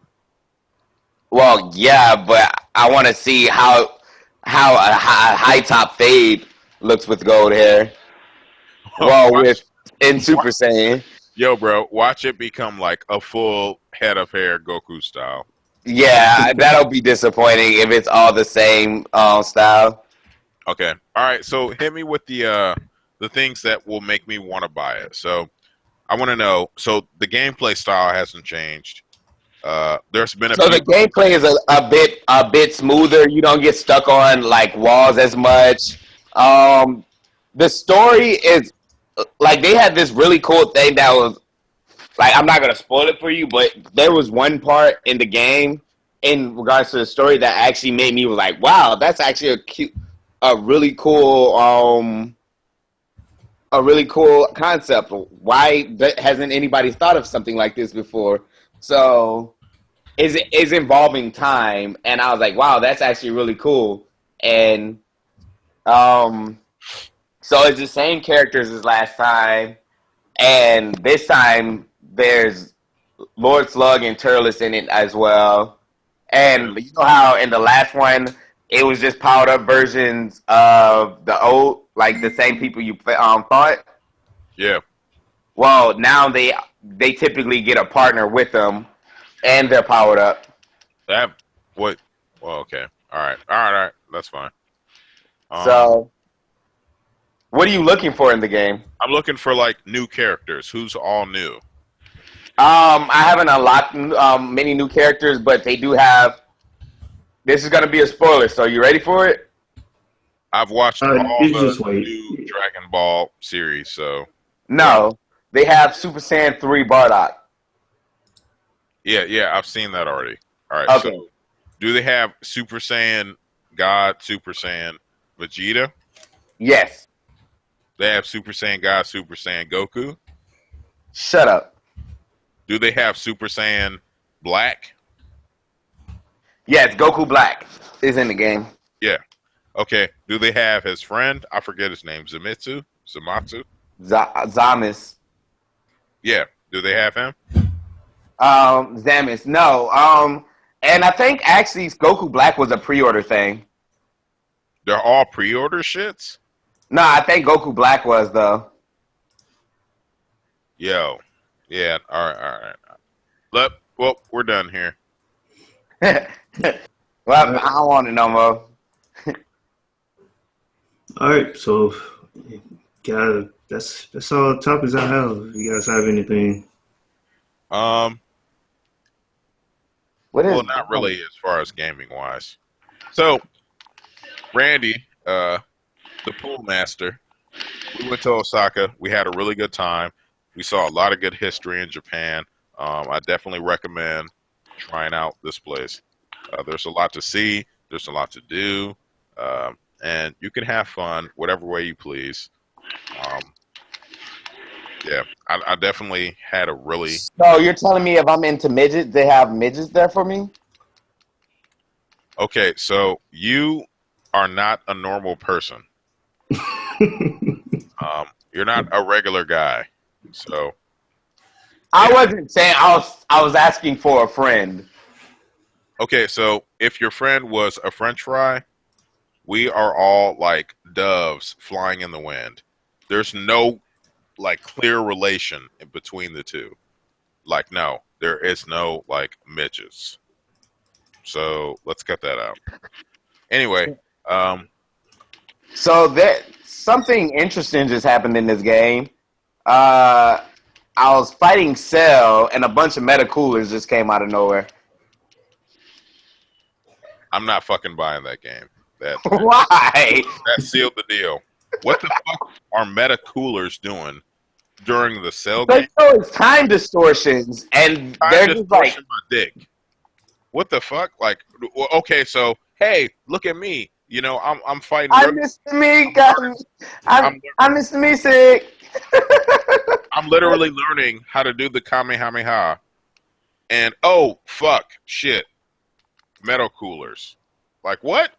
Well, yeah, but I want to see how a high top fade looks with gold hair. Well, in Super Saiyan. Yo, bro, watch it become like a full head of hair Goku style. Yeah, that'll be disappointing if it's all the same style. Okay. All right. So hit me with the things that will make me want to buy it. So I want to know. So the gameplay style hasn't changed. There's been the gameplay is a bit smoother. You don't get stuck on like walls as much. The story is like they had this really cool thing that was like I'm not gonna spoil it for you, but there was one part in the game in regards to the story that actually made me like, wow, that's actually a really cool concept. Why hasn't anybody thought of something like this before? So is involving time, and I was like, wow, that's actually really cool. And so it's the same characters as last time, and this time there's Lord Slug and Turles in it as well. And you know how in the last one it was just powered up versions of the old, like the same people you fought. Yeah. Well, now they typically get a partner with them, and they're powered up. That what? Well, okay. All right. That's fine. So, what are you looking for in the game? I'm looking for like new characters. Who's all new? I haven't unlocked many new characters, but they do have. This is going to be a spoiler, so you ready for it? I've watched all you the just wait. new Dragon Ball series, so No, they have Super Saiyan 3 Bardock. yeah, I've seen that already. All right, Okay. so do they have Super Saiyan God, Super Saiyan Vegeta? Yes. They have Super Saiyan God, Super Saiyan Goku? Shut up. Do they have Super Saiyan Black? Yes, Goku Black is in the game. Yeah. Okay. Do they have his friend? I forget his name. Zamatsu? Zamis. Yeah. Do they have him? Zamis. No. And I think actually Goku Black was a pre-order thing. They're all pre-order shits? No, I think Goku Black was though. Yo. Yeah. All right. Well, we're done here. Well, I don't want to know more. All right, so that's all the topics I have. If you guys have anything? What is? Well, not really as far as gaming wise. So, Randy, the pool master, we went to Osaka. We had a really good time. We saw a lot of good history in Japan. I definitely recommend trying out this place. There's a lot to see. There's a lot to do. And you can have fun whatever way you please. Yeah, I definitely had a really... So you're telling me if I'm into midgets, they have midgets there for me? Okay, so you are not a normal person. You're not a regular guy. So I wasn't saying I was asking for a friend. okay, so if your friend was a French fry, we are all like doves flying in the wind. There's no like clear relation in between the two. Like, no, there is no like midgets. So let's cut that out. Anyway, So that something interesting just happened in this game. I was fighting Cell, and a bunch of meta coolers just came out of nowhere. I'm not fucking buying that game. Why? That sealed the deal. What the fuck are meta coolers doing during the Cell game? But it's time distortions, and they're just like, my dick. What the fuck? Like, okay, so hey, look at me. You know, I'm fighting. I'm Mr. Meek. I'm Mr. Meek. I'm literally learning how to do the Kamehameha. And oh fuck, shit, metal coolers. Like what?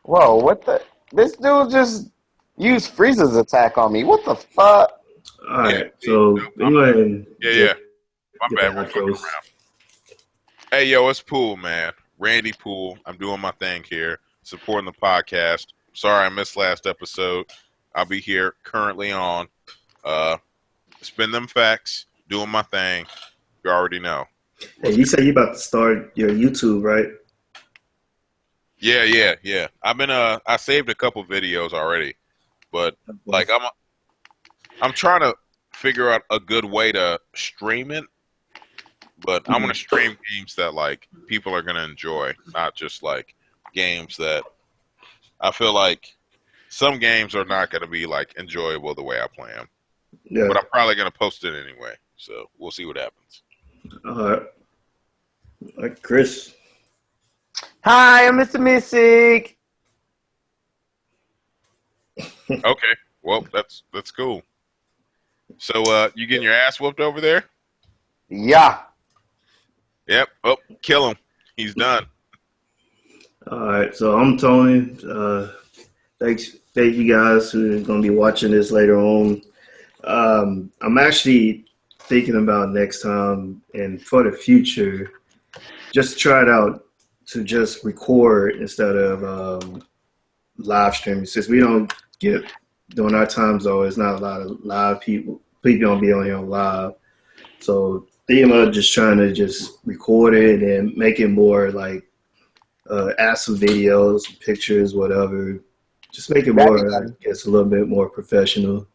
Whoa, what the? This dude just used Frieza's attack on me. What the fuck? All right, so go ahead and yeah. My get bad. the We're fucking outros. around. Hey, yo, it's Pool, man. Randy Pool. I'm doing my thing here, supporting the podcast. Sorry I missed last episode. I'll be here currently on spin them facts, doing my thing. You already know. Hey, you said you about to start your YouTube, right? Yeah. I've been I saved a couple videos already, but like I'm trying to figure out a good way to stream it. But I want to stream games that like people are gonna enjoy, not just like games that I feel like some games are not gonna be like enjoyable the way I play them. Yeah. But I'm probably gonna post it anyway, so we'll see what happens. All right, Chris. Hi, I'm Mr. Mystic. Okay, well that's cool. So you getting your ass whooped over there? Yeah. Yep. Oh, kill him. He's done. All right, so I'm Tony. Thank you guys who are going to be watching this later on. I'm actually thinking about next time and for the future, just try it out to just record instead of live streaming. Since we don't get during our time zone, it's not a lot of live people. People don't be on here live, so thinking about just trying to just record it and make it more like add some videos, pictures, whatever. Just make it more, I guess, a little bit more professional.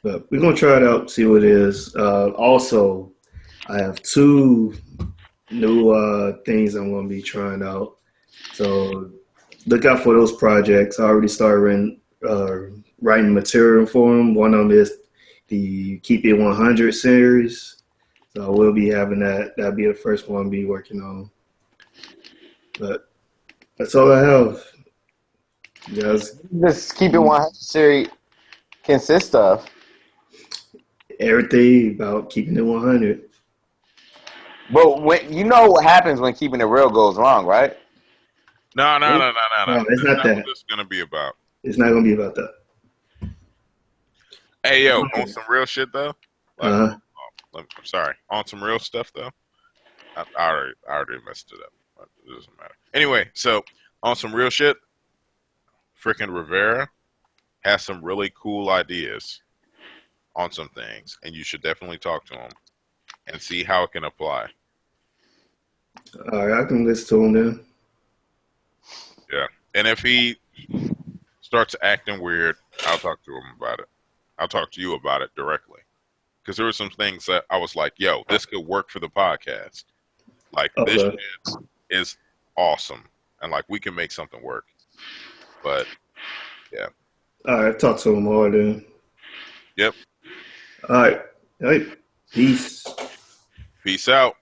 But we're gonna try it out, see what it is. Also, I have 2 new things I'm gonna be trying out. So look out for those projects. I already started writing material for them. One of them is the Keep It 100 series. So I will be having that. That'll be the first one I'll be working on. But that's all I have. You guys, This Keep It 100 series consists of? everything about keeping it 100. But when you know what happens when keeping it real goes wrong, right? No. No, it's not That's not that. what this is gonna be about. It's not gonna be about that. Hey, yo, on some real shit though. Like, Uh-huh. I'm sorry. On some real stuff though. I already messed it up. But it doesn't matter. Anyway, so on some real shit, freaking Rivera has some really cool ideas on some things, and you should definitely talk to him and see how it can apply. All right, I can listen to him then. Yeah, and if he starts acting weird, I'll talk to him about it. I'll talk to you about it directly, because there were some things that I was like, "Yo, this could work for the podcast. Like this Okay. shit is awesome, and like we can make something work." But yeah, All right, talk to him more then. yep. All right. Peace. Peace out.